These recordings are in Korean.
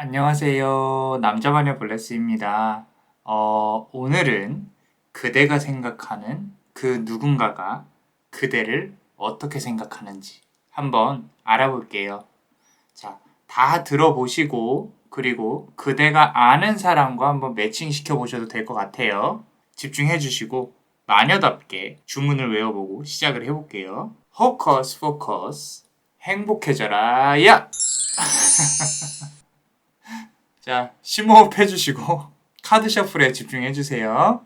안녕하세요. 남자마녀 블레스입니다. 오늘은 그대가 생각하는 그 누군가가 그대를 어떻게 생각하는지 한번 알아볼게요. 자, 다 들어보시고, 그리고 그대가 아는 사람과 한번 매칭시켜 보셔도 될 것 같아요. 집중해 주시고, 마녀답게 주문을 외워보고 시작을 해볼게요. 호커스 포커스, 행복해져라, 야! 자, 심호흡 해주시고 카드 셔플에 집중해주세요.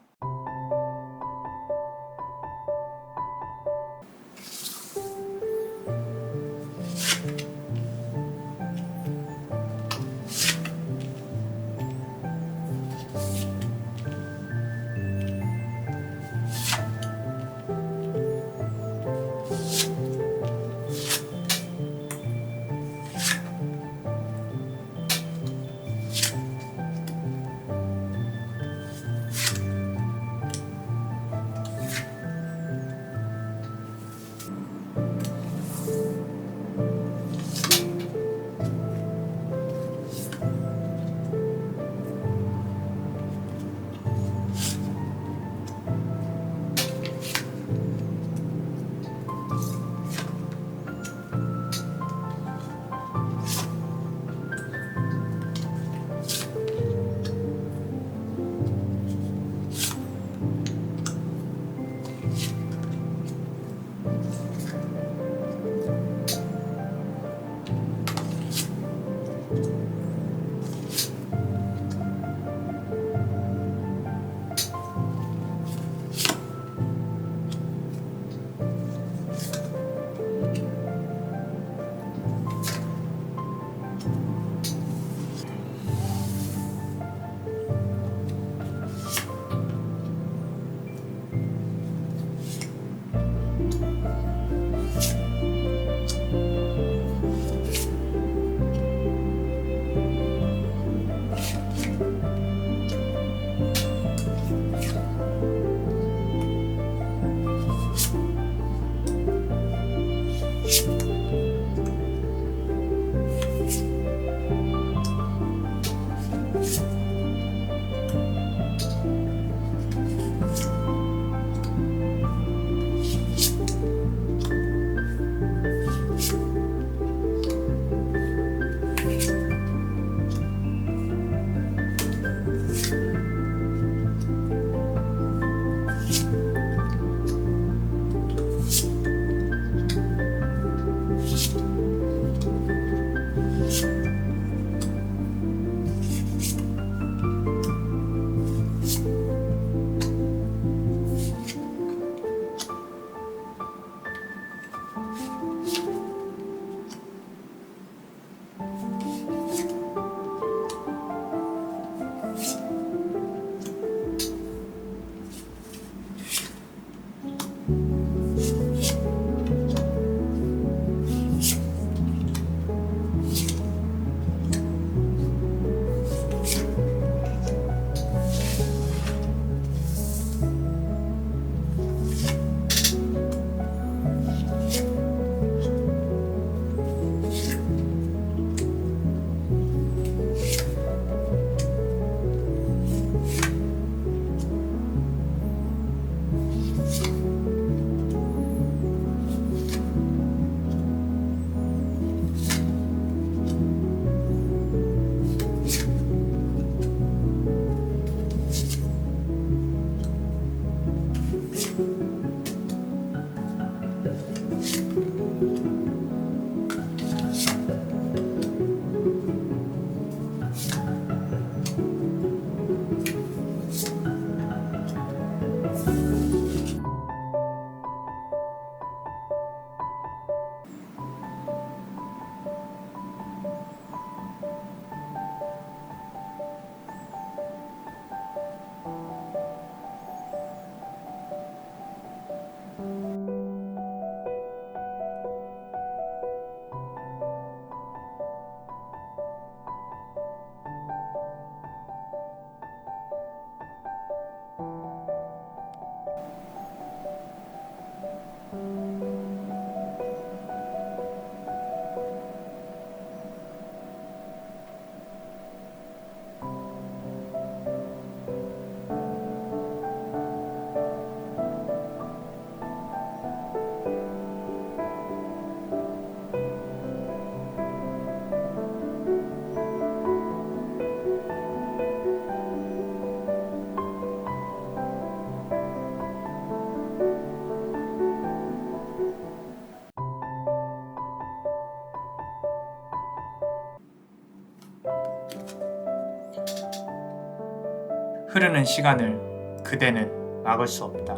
흐르는 시간을 그대는 막을 수 없다.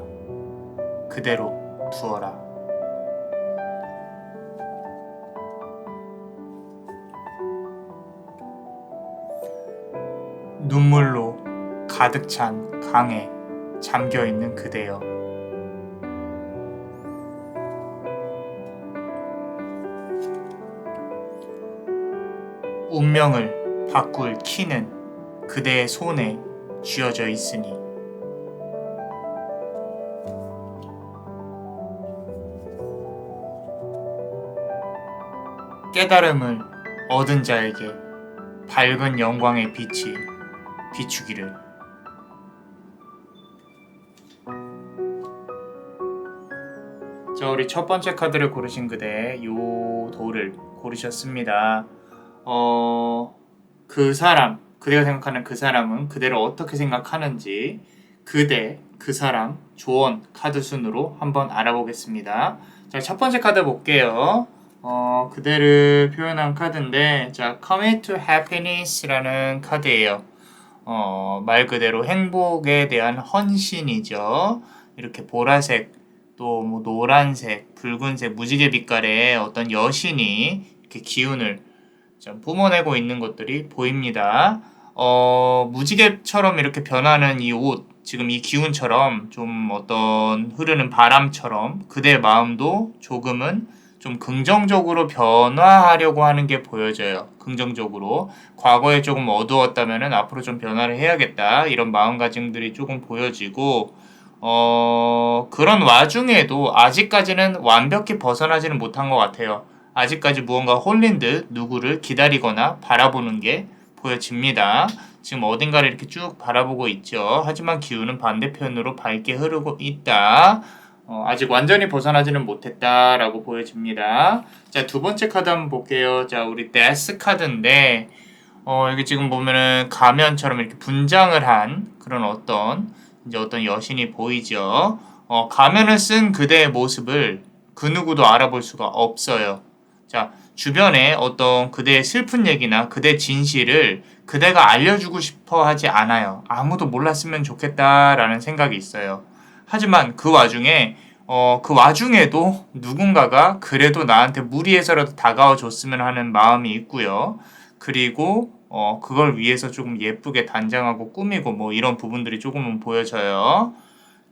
그대로 두어라. 눈물로 가득 찬 강에 잠겨있는 그대여. 운명을 바꿀 키는 그대의 손에 쥐어져 있으니 깨달음을 얻은 자에게 밝은 영광의 빛이 비추기를. 자, 우리 첫 번째 카드를 고르신 그대 요 돌을 고르셨습니다. 그 사람, 그대가 생각하는 그 사람은 그대를 어떻게 생각하는지 그대, 그 사람, 조언 카드 순으로 한번 알아보겠습니다. 자, 첫 번째 카드 볼게요. 그대를 표현한 카드인데, 자, Commit to Happiness라는 카드예요. 말 그대로 행복에 대한 헌신이죠. 이렇게 보라색, 또 뭐 노란색, 붉은색, 무지개 빛깔의 어떤 여신이 이렇게 기운을 좀 뿜어내고 있는 것들이 보입니다. 무지개처럼 이렇게 변하는 이 옷, 지금 이 기운처럼 좀 어떤 흐르는 바람처럼 그대의 마음도 조금은 좀 긍정적으로 변화하려고 하는 게 보여져요. 긍정적으로. 과거에 조금 어두웠다면은 앞으로 좀 변화를 해야겠다. 이런 마음가짐들이 조금 보여지고, 그런 와중에도 아직까지는 완벽히 벗어나지는 못한 것 같아요. 아직까지 무언가 홀린 듯 누구를 기다리거나 바라보는 게 보여집니다. 지금 어딘가를 이렇게 쭉 바라보고 있죠. 하지만 기운은 반대편으로 밝게 흐르고 있다. 아직 완전히 벗어나지는 못했다라고 보여집니다. 자, 두 번째 카드 한번 볼게요. 자, 우리 데스 카드인데, 여기 지금 보면은 가면처럼 이렇게 분장을 한 그런 어떤 여신이 보이죠. 가면을 쓴 그대의 모습을 그 누구도 알아볼 수가 없어요. 자, 주변에 어떤 그대의 슬픈 얘기나 그대의 진실을 그대가 알려주고 싶어 하지 않아요. 아무도 몰랐으면 좋겠다라는 생각이 있어요. 하지만 그 와중에도 누군가가 그래도 나한테 무리해서라도 다가와 줬으면 하는 마음이 있고요. 그리고 그걸 위해서 조금 예쁘게 단장하고 꾸미고 뭐 이런 부분들이 조금은 보여져요.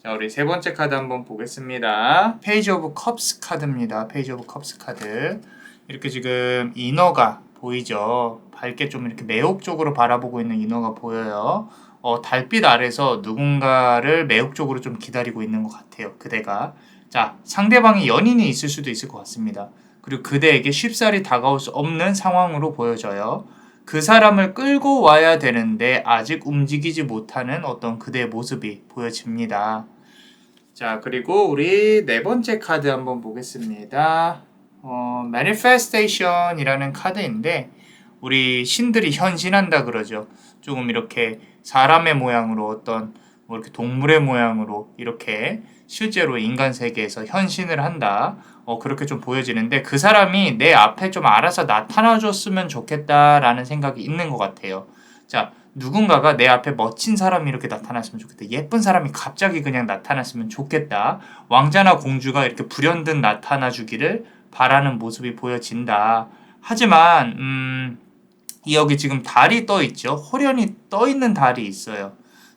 자, 우리 세 번째 카드 한번 보겠습니다. 페이지 오브 컵스 카드입니다. 페이지 오브 컵스 카드. 이렇게 지금 인어가 보이죠. 밝게 좀 이렇게 매혹적으로 바라보고 있는 인어가 보여요. 달빛 아래서 누군가를 매혹적으로 좀 기다리고 있는 것 같아요. 그대가. 자, 상대방이 연인이 있을 수도 있을 것 같습니다. 그리고 그대에게 쉽사리 다가올 수 없는 상황으로 보여져요. 그 사람을 끌고 와야 되는데 아직 움직이지 못하는 어떤 그대의 모습이 보여집니다. 자, 그리고 우리 네 번째 카드 한번 보겠습니다. Manifestation이라는 카드인데 우리 신들이 현신한다 그러죠. 조금 이렇게 사람의 모양으로 어떤 뭐 이렇게 동물의 모양으로 이렇게 실제로 인간 세계에서 현신을 한다. 그렇게 좀 보여지는데 그 사람이 내 앞에 좀 알아서 나타나줬으면 좋겠다라는 생각이 있는 것 같아요. 자, 누군가가 내 앞에 멋진 사람이 이렇게 나타났으면 좋겠다. 예쁜 사람이 갑자기 그냥 나타났으면 좋겠다. 왕자나 공주가 이렇게 불현듯 나타나 주기를 바라는 모습이 보여진다. 하지만 여기 지금 달이 떠 있죠. 호련히 떠 있는 달이 있어요.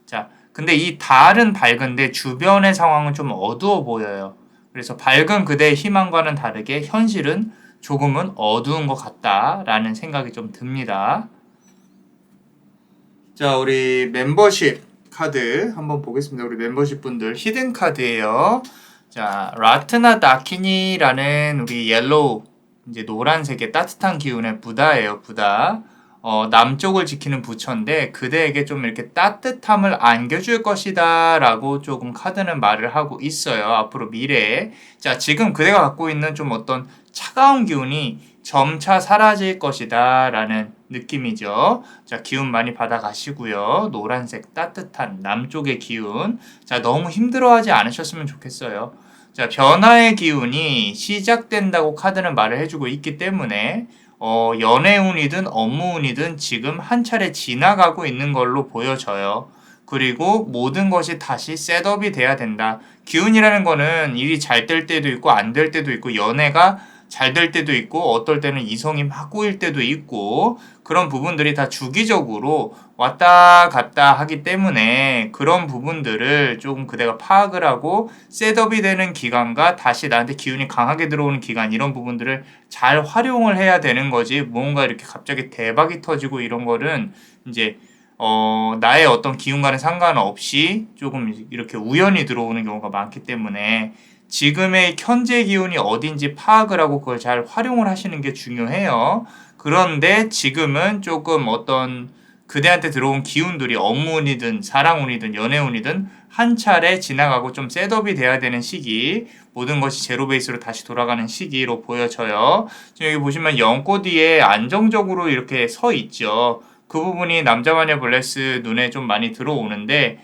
자, 근데 이 달은 밝은데 주변의 상황은 좀 어두워 보여요. 그래서 밝은 그대의 희망과는 다르게 현실은 조금은 어두운 것 같다라는 생각이 좀 듭니다. 자, 우리 멤버십 카드 한번 보겠습니다. 우리 멤버십 분들 히든 카드예요. 자, 라트나 다키니라는 우리 옐로우, 이제 노란색의 따뜻한 기운의 부다예요. 부다. 남쪽을 지키는 부처인데 그대에게 좀 이렇게 따뜻함을 안겨줄 것이다 라고 조금 카드는 말을 하고 있어요. 앞으로 미래에. 자, 지금 그대가 갖고 있는 좀 어떤 차가운 기운이 점차 사라질 것이다 라는 느낌이죠. 자, 기운 많이 받아가시고요. 노란색 따뜻한 남쪽의 기운. 자, 너무 힘들어하지 않으셨으면 좋겠어요. 자, 변화의 기운이 시작된다고 카드는 말을 해주고 있기 때문에 연애운이든 업무운이든 지금 한 차례 지나가고 있는 걸로 보여져요. 그리고 모든 것이 다시 셋업이 돼야 된다. 기운이라는 거는 일이 잘 될 때도 있고 안 될 때도 있고 연애가 잘 될 때도 있고 어떨 때는 이성이 막 꼬일 때도 있고 그런 부분들이 다 주기적으로 왔다 갔다 하기 때문에 그런 부분들을 조금 그대가 파악을 하고 셋업이 되는 기간과 다시 나한테 기운이 강하게 들어오는 기간 이런 부분들을 잘 활용을 해야 되는 거지 뭔가 이렇게 갑자기 대박이 터지고 이런 거는 이제 나의 어떤 기운과는 상관없이 조금 이렇게 우연히 들어오는 경우가 많기 때문에 지금의 현재 기운이 어딘지 파악을 하고 그걸 잘 활용을 하시는 게 중요해요. 그런데 지금은 조금 어떤 그대한테 들어온 기운들이 업무운이든 사랑운이든 연애운이든 한 차례 지나가고 좀 셋업이 돼야 되는 시기, 모든 것이 제로 베이스로 다시 돌아가는 시기로 보여져요. 지금 여기 보시면 연꽃 뒤에 안정적으로 이렇게 서 있죠. 그 부분이 남자마녀 블레스 눈에 좀 많이 들어오는데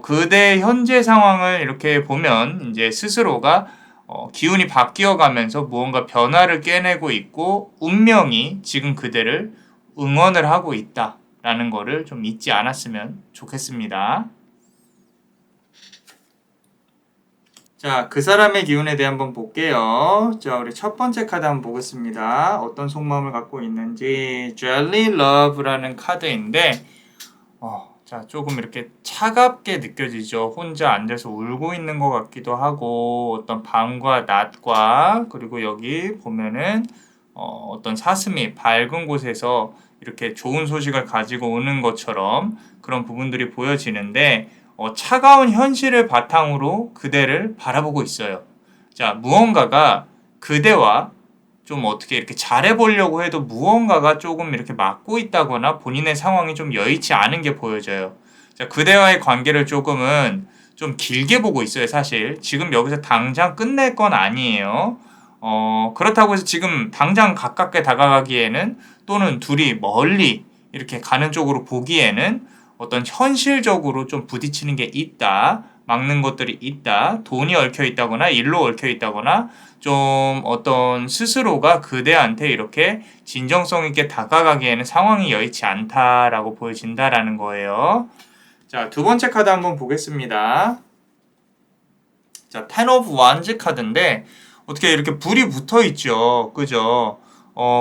그대 현재 상황을 이렇게 보면 이제 스스로가 기운이 바뀌어 가면서 무언가 변화를 꿰내고 있고 운명이 지금 그대를 응원을 하고 있다라는 거를 좀 잊지 않았으면 좋겠습니다. 자, 그 사람의 기운에 대해 한번 볼게요. 자, 우리 첫 번째 카드 한번 보겠습니다. 어떤 속마음을 갖고 있는지 Jelly Love라는 카드인데 자, 조금 이렇게 차갑게 느껴지죠. 혼자 앉아서 울고 있는 것 같기도 하고 어떤 밤과 낮과 그리고 여기 보면은 어떤 사슴이 밝은 곳에서 이렇게 좋은 소식을 가지고 오는 것처럼 그런 부분들이 보여지는데 차가운 현실을 바탕으로 그대를 바라보고 있어요. 자, 무언가가 그대와 좀 어떻게 이렇게 잘해보려고 해도 무언가가 조금 이렇게 막고 있다거나 본인의 상황이 좀 여의치 않은 게 보여져요. 자, 그대와의 관계를 조금은 좀 길게 보고 있어요, 사실. 지금 여기서 당장 끝낼 건 아니에요. 그렇다고 해서 지금 당장 가깝게 다가가기에는 또는 둘이 멀리 이렇게 가는 쪽으로 보기에는 어떤 현실적으로 좀 부딪히는 게 있다. 막는 것들이 있다. 돈이 얽혀 있다거나 일로 얽혀 있다거나 좀 어떤 스스로가 그대한테 이렇게 진정성 있게 다가가기에는 상황이 여의치 않다라고 보여진다라는 거예요. 자, 두 번째 카드 한번 보겠습니다. 자, Ten of Wands 카드인데 어떻게 이렇게 불이 붙어 있죠. 그죠?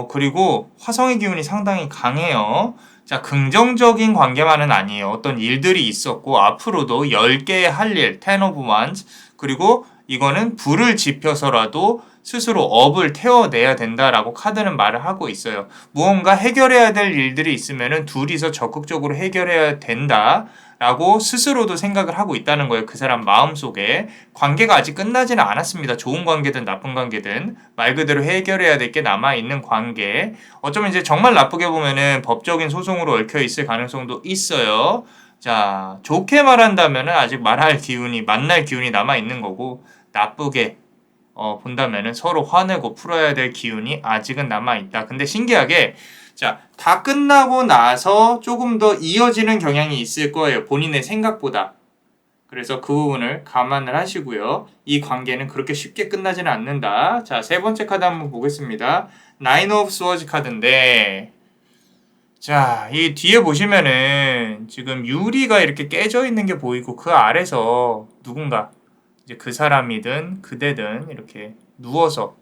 그리고 화성의 기운이 상당히 강해요. 자, 긍정적인 관계만은 아니에요. 어떤 일들이 있었고 앞으로도 10개의 할 일, Ten of Wands 그리고 이거는 불을 지펴서라도 스스로 업을 태워내야 된다라고 카드는 말을 하고 있어요. 무언가 해결해야 될 일들이 있으면은 둘이서 적극적으로 해결해야 된다라고 스스로도 생각을 하고 있다는 거예요. 그 사람 마음속에. 관계가 아직 끝나지는 않았습니다. 좋은 관계든 나쁜 관계든 말 그대로 해결해야 될 게 남아있는 관계. 어쩌면 이제 정말 나쁘게 보면은 법적인 소송으로 얽혀 있을 가능성도 있어요. 자, 좋게 말한다면은 아직 말할 기운이, 만날 기운이 남아있는 거고, 나쁘게 본다면은 서로 화내고 풀어야 될 기운이 아직은 남아있다. 근데 신기하게, 자, 다 끝나고 나서 조금 더 이어지는 경향이 있을 거예요. 본인의 생각보다. 그래서 그 부분을 감안을 하시고요. 이 관계는 그렇게 쉽게 끝나지는 않는다. 자, 세 번째 카드 한번 보겠습니다. Nine of Swords 카드인데, 자, 이 뒤에 보시면은 지금 유리가 이렇게 깨져 있는 게 보이고 그 아래서 누군가 이제 그 사람이든 그대든 이렇게 누워서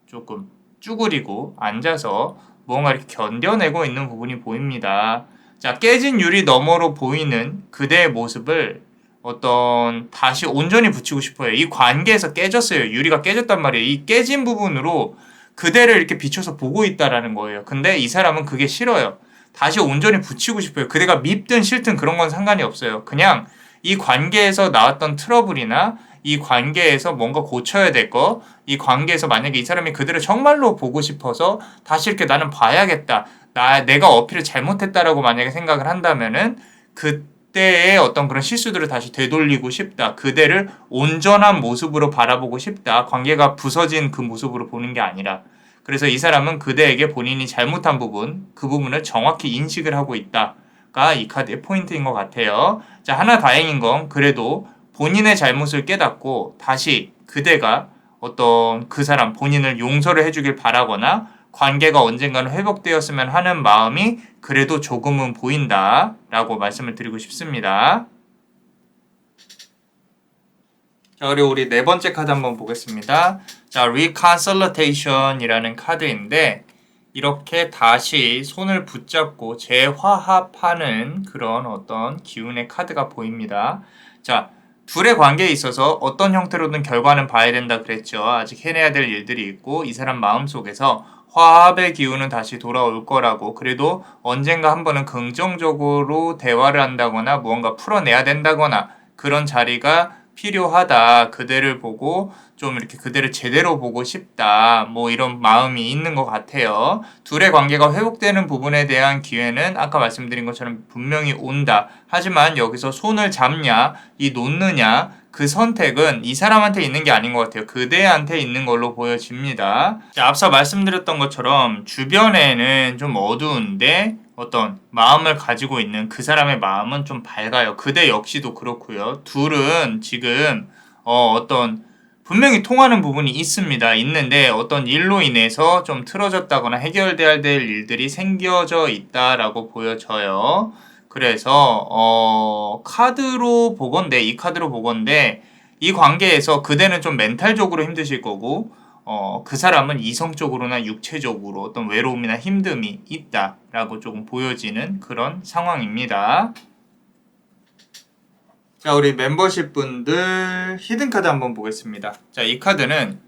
조금 쭈그리고 앉아서 뭔가 이렇게 견뎌내고 있는 부분이 보입니다. 자, 깨진 유리 너머로 보이는 그대의 모습을 어떤 다시 온전히 붙이고 싶어요. 이 관계에서 깨졌어요. 유리가 깨졌단 말이에요. 이 깨진 부분으로 그대를 이렇게 비춰서 보고 있다라는 거예요. 근데 이 사람은 그게 싫어요. 다시 온전히 붙이고 싶어요. 그대가 밉든 싫든 그런 건 상관이 없어요. 그냥 이 관계에서 나왔던 트러블이나 이 관계에서 뭔가 고쳐야 될 거, 이 관계에서 만약에 이 사람이 그대를 정말로 보고 싶어서 다시 이렇게 나는 봐야겠다. 내가 어필을 잘못했다라고 만약에 생각을 한다면은 그때의 어떤 그런 실수들을 다시 되돌리고 싶다. 그대를 온전한 모습으로 바라보고 싶다. 관계가 부서진 그 모습으로 보는 게 아니라. 그래서 이 사람은 그대에게 본인이 잘못한 부분, 그 부분을 정확히 인식을 하고 있다가 이 카드의 포인트인 것 같아요. 자, 하나 다행인 건 그래도 본인의 잘못을 깨닫고 다시 그대가 어떤 그 사람 본인을 용서를 해주길 바라거나 관계가 언젠가는 회복되었으면 하는 마음이 그래도 조금은 보인다 라고 말씀을 드리고 싶습니다. 자, 그리고 우리 네 번째 카드 한번 보겠습니다. 자, reconciliation이라는 카드인데 이렇게 다시 손을 붙잡고 재화합하는 그런 어떤 기운의 카드가 보입니다. 자, 둘의 관계에 있어서 어떤 형태로든 결과는 봐야 된다 그랬죠. 아직 해내야 될 일들이 있고 이 사람 마음속에서 화합의 기운은 다시 돌아올 거라고, 그래도 언젠가 한 번은 긍정적으로 대화를 한다거나 무언가 풀어내야 된다거나 그런 자리가 필요하다. 그대를 보고 좀 이렇게 그대를 제대로 보고 싶다. 뭐 이런 마음이 있는 것 같아요. 둘의 관계가 회복되는 부분에 대한 기회는 아까 말씀드린 것처럼 분명히 온다. 하지만 여기서 손을 잡냐, 이 놓느냐, 그 선택은 이 사람한테 있는 게 아닌 것 같아요. 그대한테 있는 걸로 보여집니다. 자, 앞서 말씀드렸던 것처럼 주변에는 좀 어두운데 어떤 마음을 가지고 있는 그 사람의 마음은 좀 밝아요. 그대 역시도 그렇고요. 둘은 지금 어떤 분명히 통하는 부분이 있습니다. 있는데 어떤 일로 인해서 좀 틀어졌다거나 해결돼야 될 일들이 생겨져 있다라고 보여져요. 그래서 카드로 보건대, 이 카드로 보건대 이 관계에서 그대는 좀 멘탈적으로 힘드실 거고 그 사람은 이성적으로나 육체적으로 어떤 외로움이나 힘듦이 있다라고 조금 보여지는 그런 상황입니다. 자, 우리 멤버십 분들 히든카드 한번 보겠습니다. 자, 이 카드는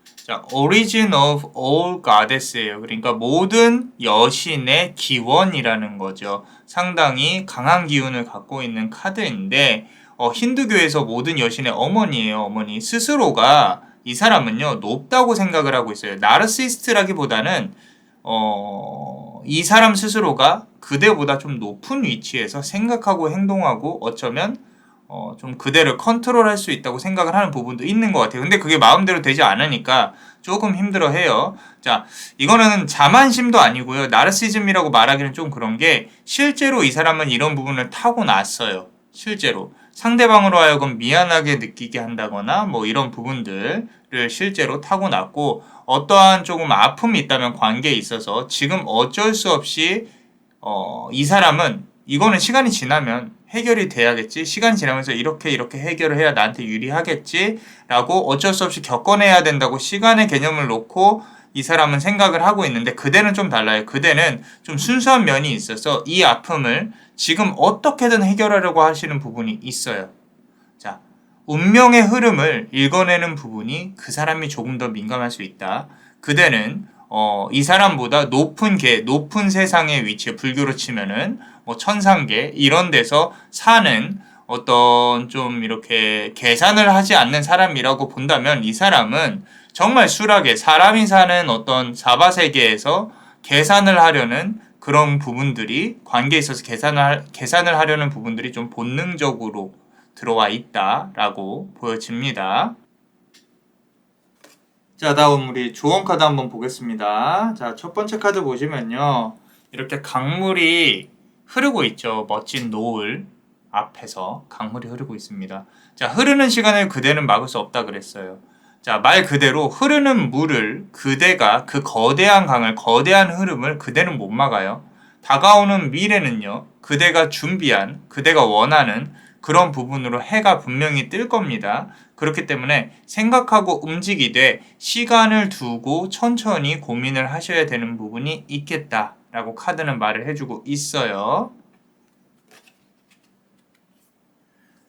Origin of all goddess예요. 그러니까 모든 여신의 기원이라는 거죠. 상당히 강한 기운을 갖고 있는 카드인데 힌두교에서 모든 여신의 어머니예요. 어머니 스스로가, 이 사람은요 높다고 생각을 하고 있어요. 나르시스트라기보다는 이 사람 스스로가 그대보다 좀 높은 위치에서 생각하고 행동하고 어쩌면 좀 그대를 컨트롤할 수 있다고 생각을 하는 부분도 있는 것 같아요. 근데 그게 마음대로 되지 않으니까 조금 힘들어해요. 자, 이거는 자만심도 아니고요. 나르시즘이라고 말하기는 좀 그런 게, 실제로 이 사람은 이런 부분을 타고났어요. 실제로 상대방으로 하여금 미안하게 느끼게 한다거나 뭐 이런 부분들을 실제로 타고났고, 어떠한 조금 아픔이 있다면 관계에 있어서 지금 어쩔 수 없이 이 사람은 이거는 시간이 지나면 해결이 돼야겠지, 시간이 지나면서 이렇게 해결을 해야 나한테 유리하겠지 라고 어쩔 수 없이 겪어내야 된다고 시간의 개념을 놓고 이 사람은 생각을 하고 있는데, 그대는 좀 달라요. 그대는 좀 순수한 면이 있어서 이 아픔을 지금 어떻게든 해결하려고 하시는 부분이 있어요. 자, 운명의 흐름을 읽어내는 부분이 그 사람이 조금 더 민감할 수 있다. 그대는 이 사람보다 높은 높은 세상의 위치에, 불교로 치면은 뭐 천상계 이런 데서 사는 어떤 좀 이렇게 계산을 하지 않는 사람이라고 본다면, 이 사람은 정말 수락에 사람이 사는 어떤 사바세계에서 계산을 하려는 그런 부분들이, 관계에 있어서 계산을 하려는 부분들이 좀 본능적으로 들어와 있다라고 보여집니다. 자, 다음 우리 조언 카드 한번 보겠습니다. 자, 첫 번째 카드 보시면요, 이렇게 강물이 흐르고 있죠. 멋진 노을 앞에서 강물이 흐르고 있습니다. 자, 흐르는 시간을 그대는 막을 수 없다 그랬어요. 자, 말 그대로 흐르는 물을 그대가, 그 거대한 강을, 거대한 흐름을 그대는 못 막아요. 다가오는 미래는요, 그대가 준비한, 그대가 원하는 그런 부분으로 해가 분명히 뜰 겁니다. 그렇기 때문에 생각하고 움직이되 시간을 두고 천천히 고민을 하셔야 되는 부분이 있겠다라고 카드는 말을 해주고 있어요.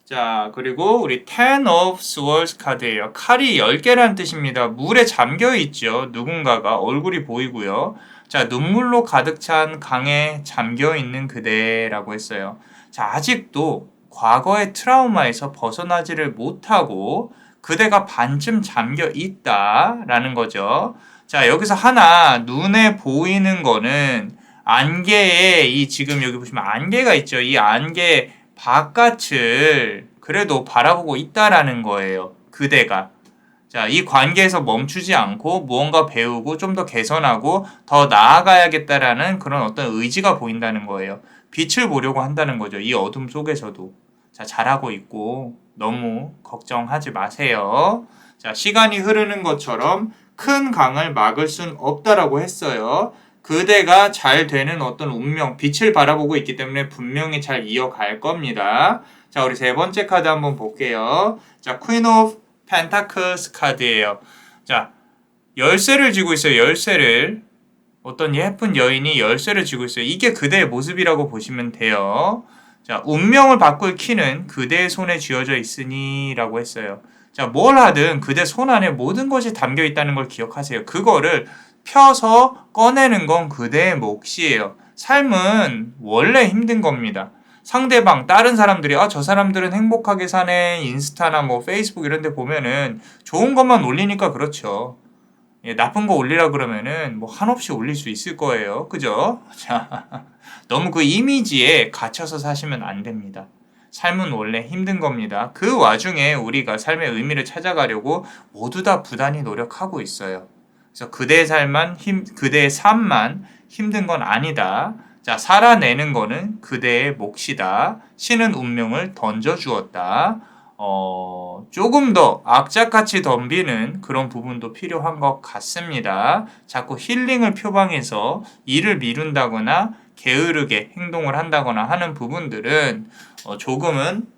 자, 그리고 우리 Ten of Swords 카드예요. 칼이 10개라는 뜻입니다. 물에 잠겨 있죠. 누군가가 얼굴이 보이고요. 자, 눈물로 가득 찬 강에 잠겨 있는 그대라고 했어요. 자, 아직도 과거의 트라우마에서 벗어나지를 못하고 그대가 반쯤 잠겨 있다라는 거죠. 자, 여기서 하나 눈에 보이는 거는 안개에, 이 지금 여기 보시면 안개가 있죠. 이 안개 바깥을 그래도 바라보고 있다라는 거예요. 그대가. 자, 이 관계에서 멈추지 않고 무언가 배우고 좀 더 개선하고 더 나아가야겠다라는 그런 어떤 의지가 보인다는 거예요. 빛을 보려고 한다는 거죠. 이 어둠 속에서도. 자, 잘하고 있고 너무 걱정하지 마세요. 자, 시간이 흐르는 것처럼 큰 강을 막을 순 없다라고 했어요. 그대가 잘 되는 어떤 운명, 빛을 바라보고 있기 때문에 분명히 잘 이어갈 겁니다. 자, 우리 세 번째 카드 한번 볼게요. 자, Queen of Pentacles 카드예요. 자, 열쇠를 쥐고 있어요. 열쇠를. 어떤 예쁜 여인이 열쇠를 쥐고 있어요. 이게 그대의 모습이라고 보시면 돼요. 자, 운명을 바꿀 키는 그대의 손에 쥐어져 있으니 라고 했어요. 자, 뭘 하든 그대 손 안에 모든 것이 담겨 있다는 걸 기억하세요. 그거를 펴서 꺼내는 건 그대의 몫이에요. 삶은 원래 힘든 겁니다. 상대방, 다른 사람들이 저 사람들은 행복하게 사네, 인스타나 뭐 페이스북 이런 데 보면은 좋은 것만 올리니까 그렇죠. 나쁜 거 올리라 그러면은 뭐 한없이 올릴 수 있을 거예요. 그죠? 자, 너무 그 이미지에 갇혀서 사시면 안 됩니다. 삶은 원래 힘든 겁니다. 그 와중에 우리가 삶의 의미를 찾아가려고 모두 다 부단히 노력하고 있어요. 그래서 그대의 삶만 힘든 건 아니다. 자, 살아내는 거는 그대의 몫이다. 신은 운명을 던져주었다. 조금 더 악착같이 덤비는 그런 부분도 필요한 것 같습니다. 자꾸 힐링을 표방해서 일을 미룬다거나 게으르게 행동을 한다거나 하는 부분들은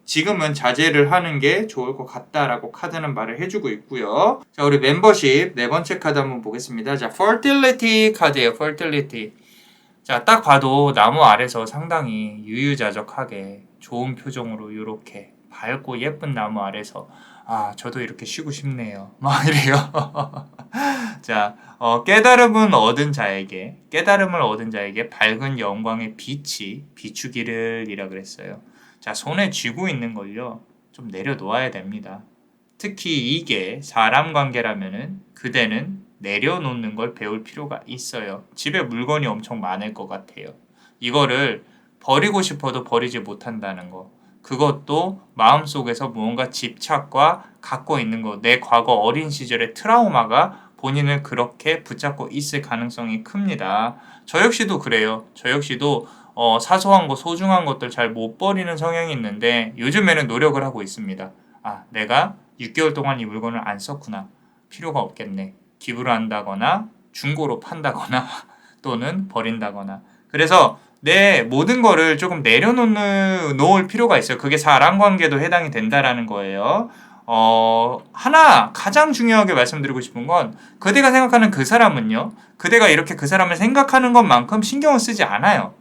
지금은 자제를 하는 게 좋을 것 같다라고 카드는 말을 해주고 있고요. 자, 우리 멤버십 네 번째 카드 한번 보겠습니다. 자, Fertility 카드예요. Fertility. 자, 딱 봐도 나무 아래서 상당히 유유자적하게 좋은 표정으로 이렇게 밝고 예쁜 나무 아래서 저도 이렇게 쉬고 싶네요. 막 이래요. 자, 깨달음을 얻은 자에게 밝은 영광의 빛이 비추기를이라 그랬어요. 자, 손에 쥐고 있는 걸요. 좀 내려놓아야 됩니다. 특히 이게 사람 관계라면은 그대는 내려놓는 걸 배울 필요가 있어요. 집에 물건이 엄청 많을 것 같아요. 이거를 버리고 싶어도 버리지 못한다는 거. 그것도 마음속에서 무언가 집착과 갖고 있는 거. 내 과거 어린 시절의 트라우마가 본인을 그렇게 붙잡고 있을 가능성이 큽니다. 저 역시도 그래요. 저 역시도 사소한 거, 소중한 것들 잘 못 버리는 성향이 있는데 요즘에는 노력을 하고 있습니다. 내가 6개월 동안 이 물건을 안 썼구나. 필요가 없겠네. 기부를 한다거나 중고로 판다거나 또는 버린다거나. 그래서 내 모든 거를 조금 내려놓을 필요가 있어요. 그게 사람 관계도 해당이 된다라는 거예요. 하나 가장 중요하게 말씀드리고 싶은 건 그대가 생각하는 그 사람은요. 그대가 이렇게 그 사람을 생각하는 것만큼 신경을 쓰지 않아요.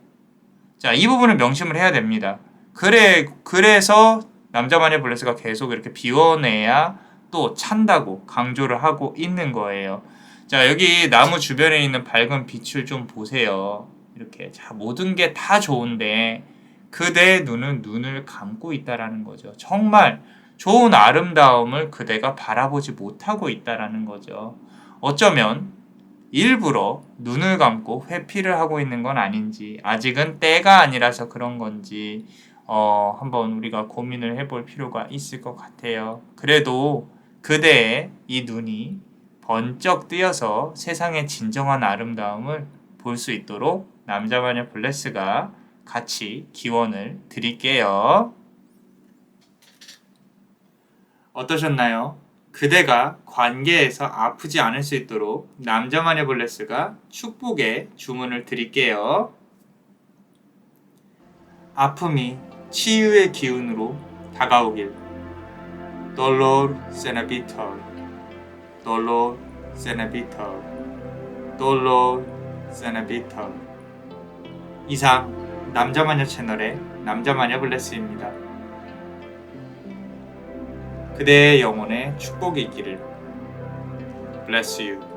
자, 이 부분을 명심을 해야 됩니다. 그래서 남자만의 블레스가 계속 이렇게 비워내야 또 찬다고 강조를 하고 있는 거예요. 자, 여기 나무 주변에 있는 밝은 빛을 좀 보세요. 이렇게. 자, 모든 게 다 좋은데 그대의 눈은 눈을 감고 있다라는 거죠. 정말 좋은 아름다움을 그대가 바라보지 못하고 있다라는 거죠. 어쩌면 일부러 눈을 감고 회피를 하고 있는 건 아닌지, 아직은 때가 아니라서 그런 건지 한번 우리가 고민을 해볼 필요가 있을 것 같아요. 그래도 그대의 이 눈이 번쩍 뜨여서 세상의 진정한 아름다움을 볼 수 있도록 남자마녀 블레스가 같이 기원을 드릴게요. 어떠셨나요? 그대가 관계에서 아프지 않을 수 있도록 남자마녀 블레스가 축복의 주문을 드릴게요. 아픔이 치유의 기운으로 다가오길. Dolor Sena Vital, Dolor Sena Vital, Dolor Sena Vital. 이상 남자마녀 채널의 남자마녀 블레스입니다. 그대의 영혼에 축복이 있기를. Bless you.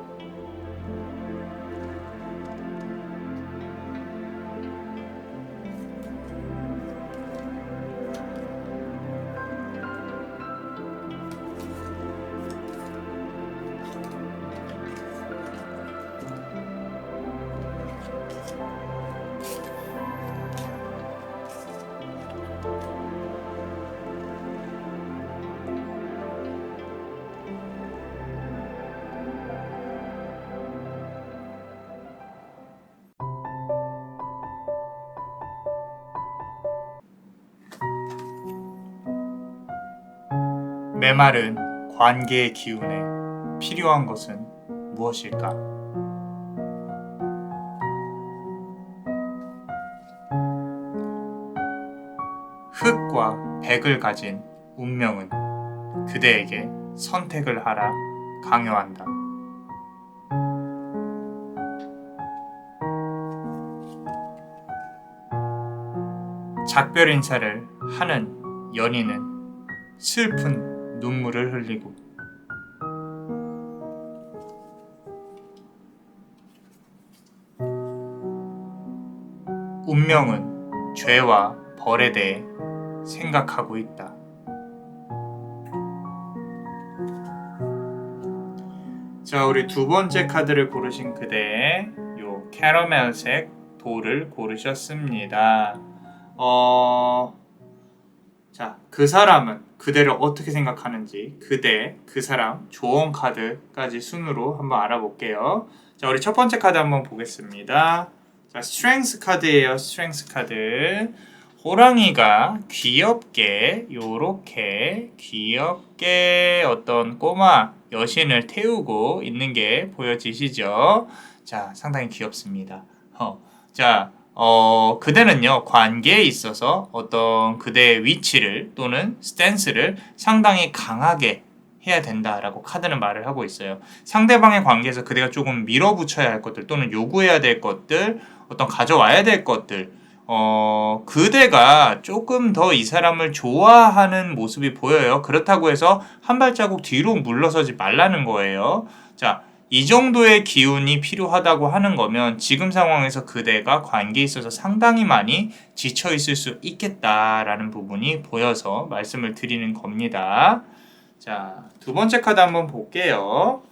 메마른 관계의 기운에 필요한 것은 무엇일까? 흑과 백을 가진 운명은 그대에게 선택을 하라 강요한다. 작별 인사를 하는 연인은 슬픈 눈물을 흘리고 운명은 죄와 벌에 대해 생각하고 있다. 자, 우리 두 번째 카드를 고르신 그대 요 캐러멜색 돌을 고르셨습니다. 자, 그 사람은 그대를 어떻게 생각하는지 그대, 그 사람, 조언 카드까지 순으로 한번 알아볼게요. 자, 우리 첫 번째 카드 한번 보겠습니다. 자, 스트렝스 카드예요. 스트렝스 카드. 호랑이가 귀엽게 요렇게 귀엽게 어떤 꼬마 여신을 태우고 있는 게 보여지시죠? 자, 상당히 귀엽습니다. 그대는요, 관계에 있어서 어떤 그대의 위치를 또는 스탠스를 상당히 강하게 해야 된다라고 카드는 말을 하고 있어요. 상대방의 관계에서 그대가 조금 밀어붙여야 할 것들 또는 요구해야 될 것들, 어떤 가져와야 될 것들, 그대가 조금 더 이 사람을 좋아하는 모습이 보여요. 그렇다고 해서 한 발자국 뒤로 물러서지 말라는 거예요. 자, 이 정도의 기운이 필요하다고 하는 거면 지금 상황에서 그대가 관계에 있어서 상당히 많이 지쳐 있을 수 있겠다라는 부분이 보여서 말씀을 드리는 겁니다. 자, 두 번째 카드 한번 볼게요.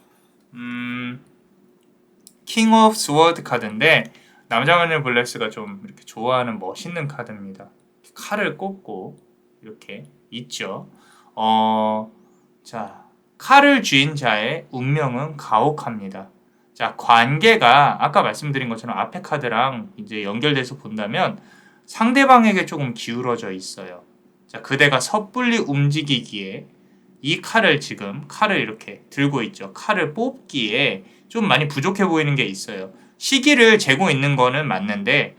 킹 오브 스워드 카드인데 남자만의 블랙스가 좀 이렇게 좋아하는 멋있는 카드입니다. 칼을 꽂고 이렇게 있죠. 자, 칼을 쥐인 자의 운명은 가혹합니다. 자, 관계가 아까 말씀드린 것처럼 앞에 카드랑 이제 연결돼서 본다면 상대방에게 조금 기울어져 있어요. 자, 그대가 섣불리 움직이기에 이 칼을 이렇게 들고 있죠. 칼을 뽑기에 좀 많이 부족해 보이는 게 있어요. 시기를 재고 있는 거는 맞는데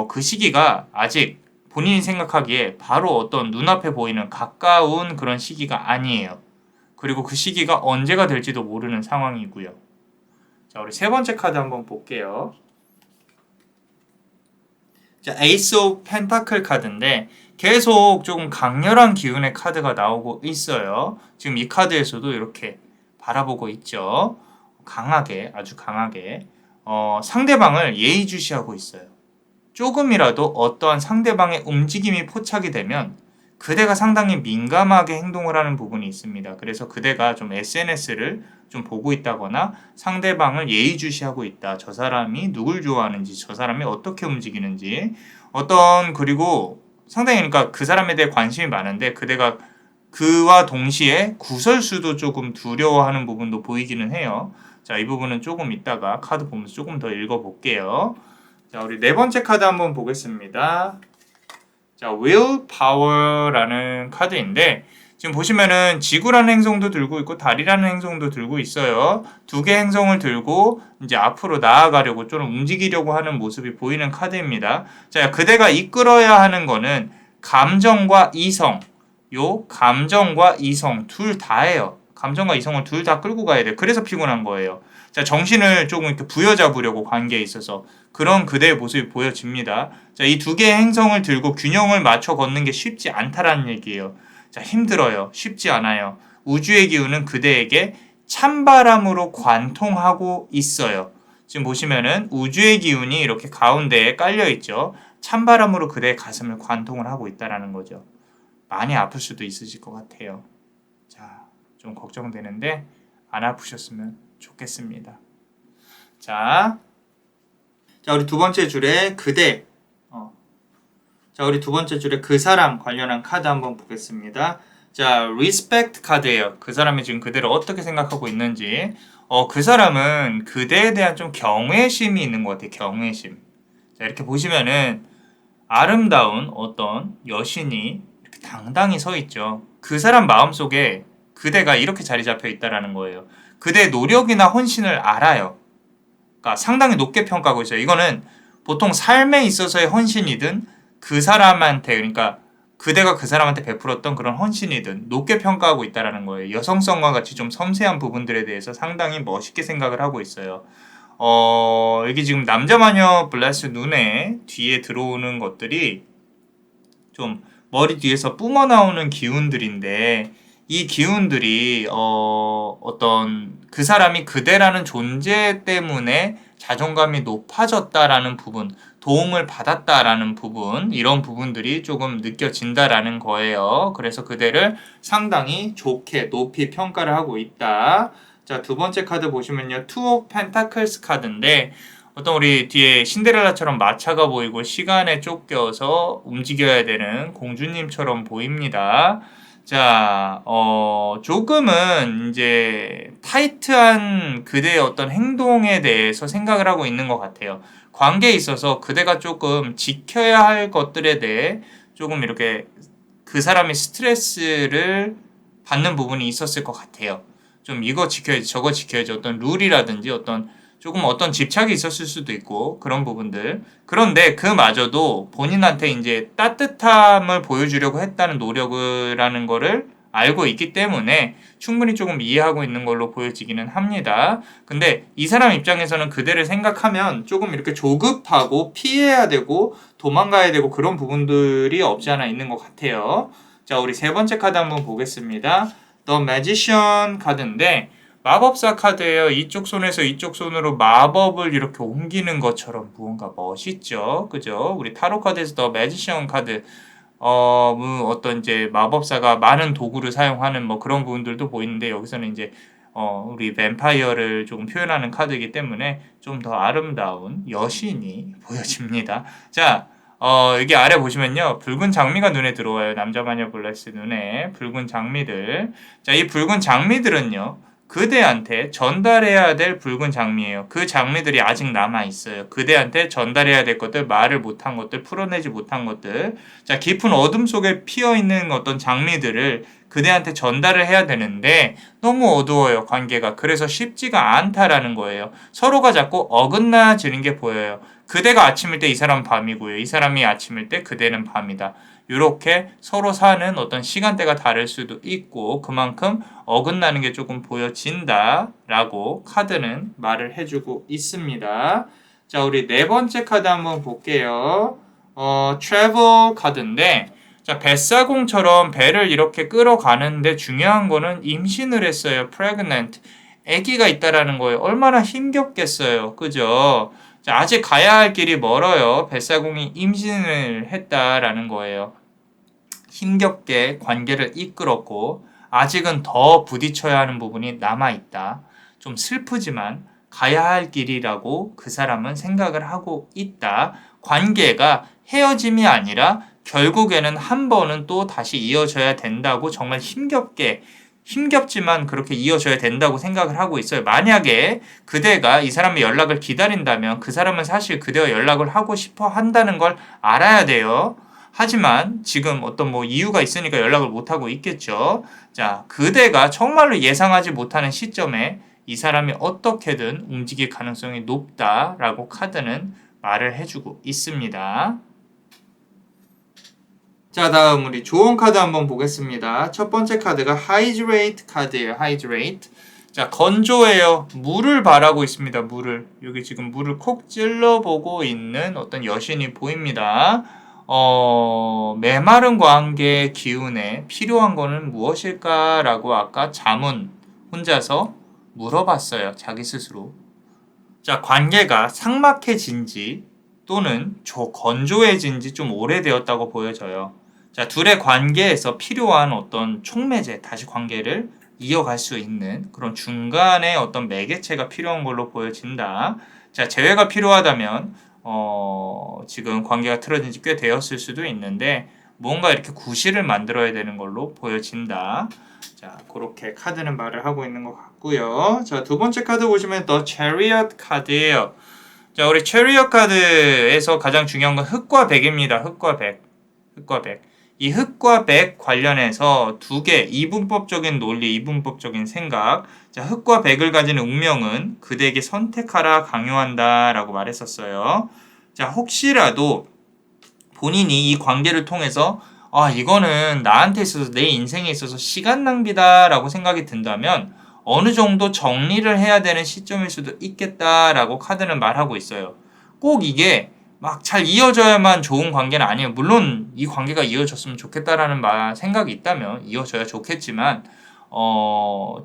그 시기가 아직 본인이 생각하기에 바로 어떤 눈앞에 보이는 가까운 그런 시기가 아니에요. 그리고 그 시기가 언제가 될지도 모르는 상황이고요. 자, 우리 세 번째 카드 한번 볼게요. 자, 에이스 오브 펜타클 카드인데 계속 조금 강렬한 기운의 카드가 나오고 있어요. 지금 이 카드에서도 이렇게 바라보고 있죠. 강하게, 아주 강하게 상대방을 예의주시하고 있어요. 조금이라도 어떠한 상대방의 움직임이 포착이 되면 그대가 상당히 민감하게 행동을 하는 부분이 있습니다. 그래서 그대가 좀 SNS를 좀 보고 있다거나 상대방을 예의주시하고 있다. 저 사람이 누굴 좋아하는지, 저 사람이 어떻게 움직이는지, 그리고 상당히 그러니까 그 사람에 대해 관심이 많은데 그대가 그와 동시에 구설수도 조금 두려워하는 부분도 보이기는 해요. 자, 이 부분은 조금 이따가 카드 보면서 조금 더 읽어볼게요. 자, 우리 네 번째 카드 한번 보겠습니다. 자, willpower라는 카드인데 지금 보시면은 지구라는 행성도 들고 있고 달이라는 행성도 들고 있어요. 두 개 행성을 들고 이제 앞으로 나아가려고 좀 움직이려고 하는 모습이 보이는 카드입니다. 자, 그대가 이끌어야 하는 거는 감정과 이성, 감정과 이성 둘 다예요. 감정과 이성을 둘 다 끌고 가야 돼. 그래서 피곤한 거예요. 자, 정신을 조금 이렇게 부여잡으려고 관계에 있어서 그런 그대의 모습이 보여집니다. 자, 이 두 개의 행성을 들고 균형을 맞춰 걷는 게 쉽지 않다라는 얘기예요. 자, 힘들어요. 쉽지 않아요. 우주의 기운은 그대에게 찬바람으로 관통하고 있어요. 지금 보시면은 우주의 기운이 이렇게 가운데에 깔려 있죠. 찬바람으로 그대의 가슴을 관통을 하고 있다라는 거죠. 많이 아플 수도 있으실 것 같아요. 자, 좀 걱정되는데 안 아프셨으면 좋겠습니다. 자, 우리 두 번째 줄에 그대. 자, 우리 두 번째 줄에 그 사람 관련한 카드 한번 보겠습니다. 자, respect 카드예요. 그 사람이 지금 그대를 어떻게 생각하고 있는지. 그 사람은 그대에 대한 좀 경외심이 있는 것 같아요. 경외심. 자, 이렇게 보시면은 아름다운 어떤 여신이 이렇게 당당히 서 있죠. 그 사람 마음속에 그대가 이렇게 자리 잡혀 있다라는 거예요. 그대의 노력이나 헌신을 알아요. 그러니까 상당히 높게 평가하고 있어요. 이거는 보통 삶에 있어서의 헌신이든 그 사람한테 그러니까 그대가 그 사람한테 베풀었던 그런 헌신이든 높게 평가하고 있다라는 거예요. 여성성과 같이 좀 섬세한 부분들에 대해서 상당히 멋있게 생각을 하고 있어요. 이게 지금 남자 마녀 블라스 눈에 뒤에 들어오는 것들이 좀 머리 뒤에서 뿜어 나오는 기운들인데, 이 기운들이 어떤 그 사람이 그대라는 존재 때문에 자존감이 높아졌다라는 부분, 도움을 받았다라는 부분, 이런 부분들이 조금 느껴진다라는 거예요. 그래서 그대를 상당히 좋게 높이 평가를 하고 있다. 자, 두 번째 카드 보시면요, 투 오브 펜타클스 카드인데, 어떤 우리 뒤에 신데렐라처럼 마차가 보이고 시간에 쫓겨서 움직여야 되는 공주님처럼 보입니다. 자, 조금은 이제 타이트한 그대의 어떤 행동에 대해서 생각을 하고 있는 것 같아요. 관계에 있어서 그대가 조금 지켜야 할 것들에 대해 조금 이렇게 그 사람이 스트레스를 받는 부분이 있었을 것 같아요. 좀 이거 지켜야지, 저거 지켜야지, 어떤 룰이라든지 조금 어떤 집착이 있었을 수도 있고 그런 부분들. 그런데 그마저도 본인한테 이제 따뜻함을 보여주려고 했다는 노력이라는 거를 알고 있기 때문에 충분히 조금 이해하고 있는 걸로 보여지기는 합니다. 근데 이 사람 입장에서는 그대를 생각하면 조금 이렇게 조급하고 피해야 되고 도망가야 되고 그런 부분들이 없지 않아 있는 것 같아요. 자, 우리 세 번째 카드 한번 보겠습니다. The Magician 카드인데 마법사 카드예요. 이쪽 손에서 이쪽 손으로 마법을 이렇게 옮기는 것처럼 무언가 멋있죠. 그죠? 우리 타로 카드에서 더 매지션 카드, 어떤 이제 마법사가 많은 도구를 사용하는 뭐 그런 부분들도 보이는데, 여기서는 이제 우리 뱀파이어를 조금 표현하는 카드이기 때문에 좀 더 아름다운 여신이 보여집니다. 자, 여기 아래 보시면요, 붉은 장미가 눈에 들어와요. 남자 마녀 블레스 눈에 붉은 장미들. 자, 이 붉은 장미들은요, 그대한테 전달해야 될 붉은 장미예요. 그 장미들이 아직 남아있어요. 그대한테 전달해야 될 것들, 말을 못한 것들, 풀어내지 못한 것들. 자, 깊은 어둠 속에 피어있는 어떤 장미들을 그대한테 전달을 해야 되는데 너무 어두워요, 관계가. 그래서 쉽지가 않다라는 거예요. 서로가 자꾸 어긋나지는 게 보여요. 그대가 아침일 때 이 사람은 밤이고요. 이 사람이 아침일 때 그대는 밤이다. 이렇게 서로 사는 어떤 시간대가 다를 수도 있고 그만큼 어긋나는 게 조금 보여진다라고 카드는 말을 해주고 있습니다. 자, 우리 네 번째 카드 한번 볼게요. 트래블 카드인데, 자, 뱃사공처럼 배를 이렇게 끌어가는데 중요한 거는 임신을 했어요. pregnant. 아기가 있다라는 거예요. 얼마나 힘겹겠어요. 그죠? 자, 아직 가야 할 길이 멀어요. 뱃사공이 임신을 했다라는 거예요. 힘겹게 관계를 이끌었고 아직은 더 부딪혀야 하는 부분이 남아있다. 좀 슬프지만 가야 할 길이라고 그 사람은 생각을 하고 있다. 관계가 헤어짐이 아니라 결국에는 한 번은 또 다시 이어져야 된다고, 정말 힘겹지만 그렇게 이어져야 된다고 생각을 하고 있어요. 만약에 그대가 이 사람의 연락을 기다린다면 그 사람은 사실 그대와 연락을 하고 싶어 한다는 걸 알아야 돼요. 하지만 지금 어떤 뭐 이유가 있으니까 연락을 못하고 있겠죠. 자, 그대가 정말로 예상하지 못하는 시점에 이 사람이 어떻게든 움직일 가능성이 높다라고 카드는 말을 해주고 있습니다. 자, 다음 우리 조언 카드 한번 보겠습니다. 첫 번째 카드가 하이드레이트 카드예요. 하이드레이트. 자, 건조해요. 물을 바라고 있습니다. 물을. 여기 지금 물을 콕 찔러보고 있는 어떤 여신이 보입니다. 메마른 관계의 기운에 필요한 거는 무엇일까라고 아까 자문 혼자서 물어봤어요. 자기 스스로. 자, 관계가 삭막해진지 또는 건조해진지 좀 오래되었다고 보여져요. 자, 둘의 관계에서 필요한 어떤 촉매제, 다시 관계를 이어갈 수 있는 그런 중간에 어떤 매개체가 필요한 걸로 보여진다. 자, 재회가 필요하다면 지금 관계가 틀어진 지 꽤 되었을 수도 있는데 뭔가 이렇게 구실을 만들어야 되는 걸로 보여진다. 자, 그렇게 카드는 말을 하고 있는 것 같고요. 자, 두 번째 카드 보시면 The Chariot 카드예요. 자, 우리 Chariot 카드에서 가장 중요한 건 흑과 백입니다. 흑과 백. 이 흑과 백 관련해서 두 개, 이분법적인 논리, 이분법적인 생각. 자, 흑과 백을 가진 운명은 그대에게 선택하라 강요한다 라고 말했었어요. 자, 혹시라도 본인이 이 관계를 통해서 이거는 나한테 있어서 내 인생에 있어서 시간 낭비다라고 생각이 든다면 어느 정도 정리를 해야 되는 시점일 수도 있겠다라고 카드는 말하고 있어요. 꼭 이게 막 잘 이어져야만 좋은 관계는 아니에요. 물론 이 관계가 이어졌으면 좋겠다라는 생각이 있다면 이어져야 좋겠지만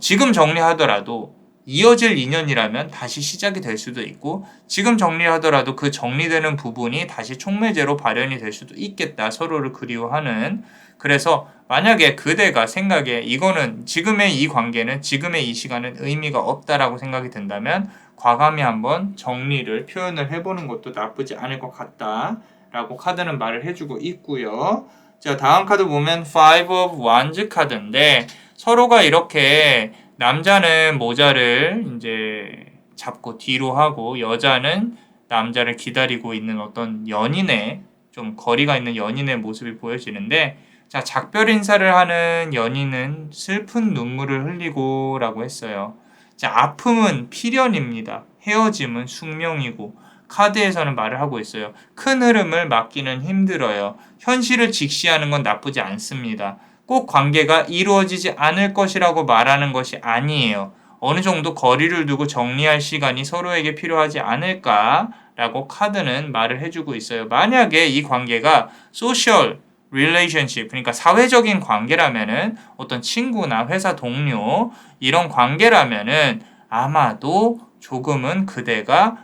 지금 정리하더라도 이어질 인연이라면 다시 시작이 될 수도 있고 지금 정리하더라도 그 정리되는 부분이 다시 촉매제로 발현이 될 수도 있겠다. 서로를 그리워하는. 그래서 만약에 그대가 생각에 이거는 지금의 이 관계는 지금의 이 시간은 의미가 없다라고 생각이 든다면 과감히 한번 정리를 표현을 해보는 것도 나쁘지 않을 것 같다라고 카드는 말을 해주고 있고요. 자, 다음 카드 보면 Five of Wands 카드인데 서로가 이렇게 남자는 모자를 이제 잡고 뒤로 하고 여자는 남자를 기다리고 있는 어떤 연인의 좀 거리가 있는 연인의 모습이 보여지는데 자, 작별 인사를 하는 연인은 슬픈 눈물을 흘리고 라고 했어요. 자, 아픔은 필연입니다. 헤어짐은 숙명이고 카드에서는 말을 하고 있어요. 큰 흐름을 막기는 힘들어요. 현실을 직시하는 건 나쁘지 않습니다. 꼭 관계가 이루어지지 않을 것이라고 말하는 것이 아니에요. 어느 정도 거리를 두고 정리할 시간이 서로에게 필요하지 않을까라고 카드는 말을 해주고 있어요. 만약에 이 관계가 소셜 relationship, 그러니까 사회적인 관계라면은 어떤 친구나 회사 동료 이런 관계라면은 아마도 조금은 그대가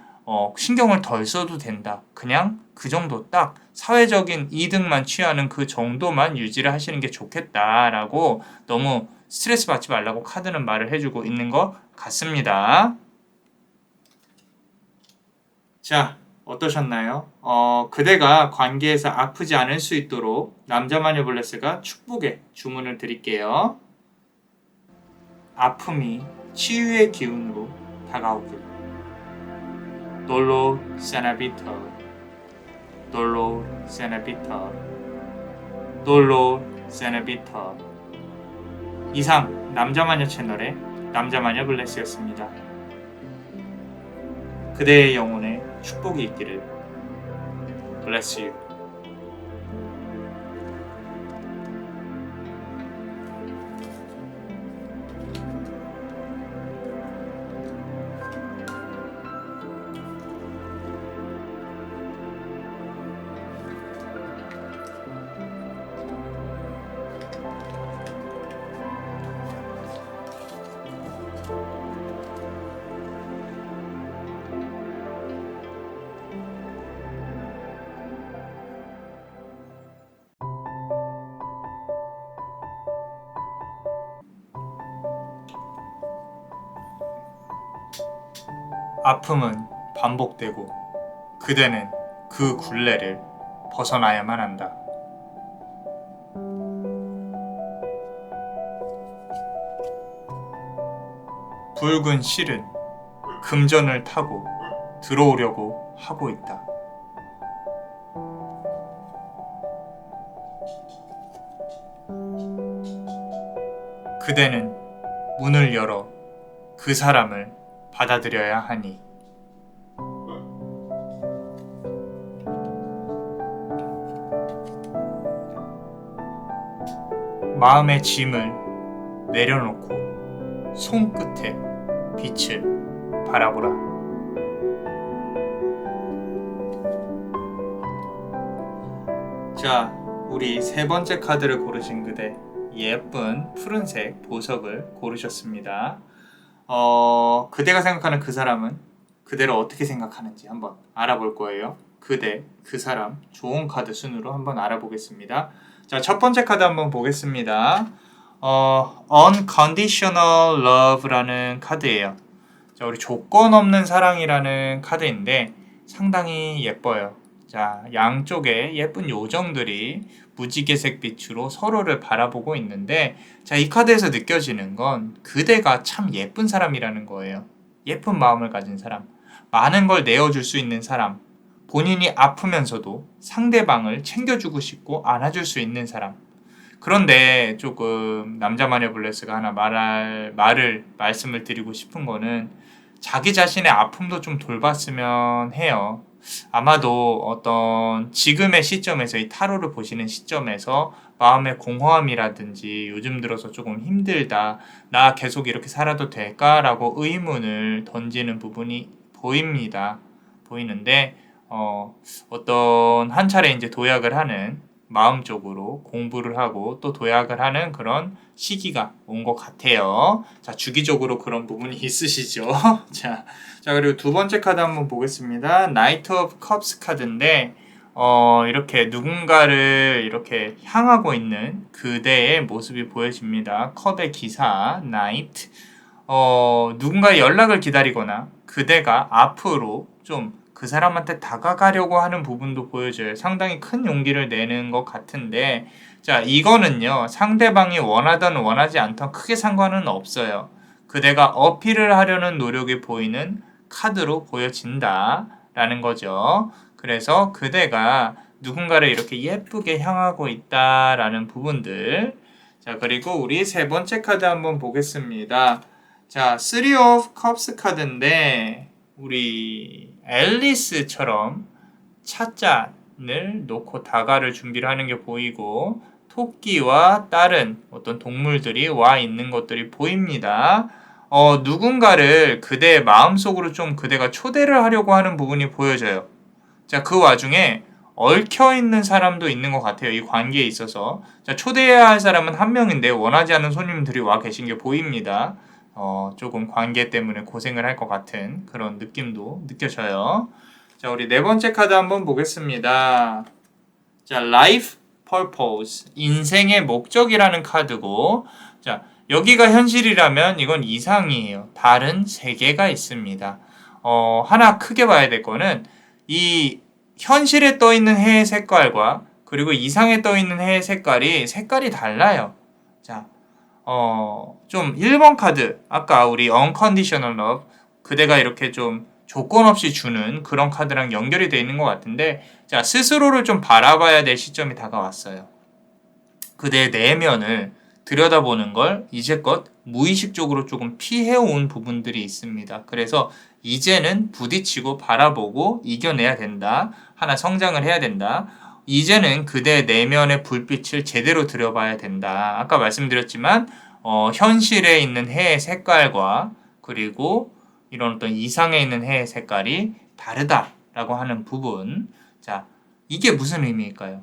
신경을 덜 써도 된다. 그냥 그 정도 딱 사회적인 이득만 취하는 그 정도만 유지를 하시는 게 좋겠다라고 너무 스트레스 받지 말라고 카드는 말을 해주고 있는 것 같습니다. 자, 어떠셨나요? 그대가 관계에서 아프지 않을 수 있도록 남자마녀 블레스가 축복의 주문을 드릴게요. 아픔이 치유의 기운으로 다가오길. 돌로 세나비터, 돌로 세나비터, 돌로 세나비터. 이상 남자마녀 채널의 남자마녀 블레스였습니다. 그대의 영혼에 축복이 있기를. Bless you. 아픔은 반복되고 그대는 그 굴레를 벗어나야만 한다. 붉은 실은 금전을 타고 들어오려고 하고 있다. 그대는 문을 열어 그 사람을 받아들여야 하니. 마음의 짐을 내려놓고 손끝에 빛을 바라보라. 자, 우리 세 번째 카드를 고르신 그대, 예쁜 푸른색 보석을 고르셨습니다. 그대가 생각하는 그 사람은 그대를 어떻게 생각하는지 한번 알아볼 거예요. 그대, 그 사람, 좋은 카드 순으로 한번 알아보겠습니다. 자, 첫 번째 카드 한번 보겠습니다. Unconditional Love라는 카드예요. 자, 우리 조건 없는 사랑이라는 카드인데 상당히 예뻐요. 자, 양쪽에 예쁜 요정들이 무지개색 빛으로 서로를 바라보고 있는데 자, 이 카드에서 느껴지는 건 그대가 참 예쁜 사람이라는 거예요. 예쁜 마음을 가진 사람, 많은 걸 내어줄 수 있는 사람, 본인이 아프면서도 상대방을 챙겨주고 싶고 안아줄 수 있는 사람. 그런데 조금 남자마녀 블레스가 하나 말씀을 드리고 싶은 거는 자기 자신의 아픔도 좀 돌봤으면 해요. 아마도 어떤 지금의 시점에서 이 타로를 보시는 시점에서 마음의 공허함이라든지 요즘 들어서 조금 힘들다, 나 계속 이렇게 살아도 될까라고 의문을 던지는 부분이 보이는데 어떤 한 차례 이제 도약을 하는 마음적으로 공부를 하고 또 도약을 하는 그런 시기가 온 것 같아요. 자, 주기적으로 그런 부분이 있으시죠? 자, 그리고 두 번째 카드 한번 보겠습니다. 나이트 오브 컵스 카드인데, 이렇게 누군가를 이렇게 향하고 있는 그대의 모습이 보여집니다. 컵의 기사, 나이트. 누군가의 연락을 기다리거나 그대가 앞으로 좀 그 사람한테 다가가려고 하는 부분도 보여줘요. 상당히 큰 용기를 내는 것 같은데, 자, 이거는요, 상대방이 원하든 원하지 않든 크게 상관은 없어요. 그대가 어필을 하려는 노력이 보이는 카드로 보여진다라는 거죠. 그래서 그대가 누군가를 이렇게 예쁘게 향하고 있다라는 부분들. 자, 그리고 우리 세 번째 카드 한번 보겠습니다. 자, 3 of Cups 카드인데 우리 앨리스처럼 찻잔을 놓고 다가를 준비를 하는 게 보이고 토끼와 다른 어떤 동물들이 와 있는 것들이 보입니다. 누군가를 그대의 마음속으로 좀 그대가 초대를 하려고 하는 부분이 보여져요. 자, 그 와중에 얽혀있는 사람도 있는 것 같아요. 이 관계에 있어서. 자, 초대해야 할 사람은 한 명인데 원하지 않는 손님들이 와 계신 게 보입니다. 조금 관계 때문에 고생을 할 것 같은 그런 느낌도 느껴져요. 자, 우리 네 번째 카드 한번 보겠습니다. 자, Life Purpose, 인생의 목적이라는 카드고, 자, 여기가 현실이라면 이건 이상이에요. 다른 세계가 있습니다. 하나 크게 봐야 될 거는 이 현실에 떠 있는 해의 색깔과 그리고 이상에 떠 있는 해의 색깔이 달라요. 자, 좀 1번 카드, 아까 우리 Unconditional Love, 그대가 이렇게 좀 조건 없이 주는 그런 카드랑 연결이 되어 있는 것 같은데, 자, 스스로를 좀 바라봐야 될 시점이 다가왔어요. 그대의 내면을 들여다보는 걸 이제껏 무의식적으로 조금 피해온 부분들이 있습니다. 그래서 이제는 부딪히고 바라보고 이겨내야 된다. 하나 성장을 해야 된다. 이제는 그대의 내면의 불빛을 제대로 들여봐야 된다. 아까 말씀드렸지만 현실에 있는 해의 색깔과 그리고 이런 어떤 이상에 있는 해의 색깔이 다르다라고 하는 부분. 자, 이게 무슨 의미일까요?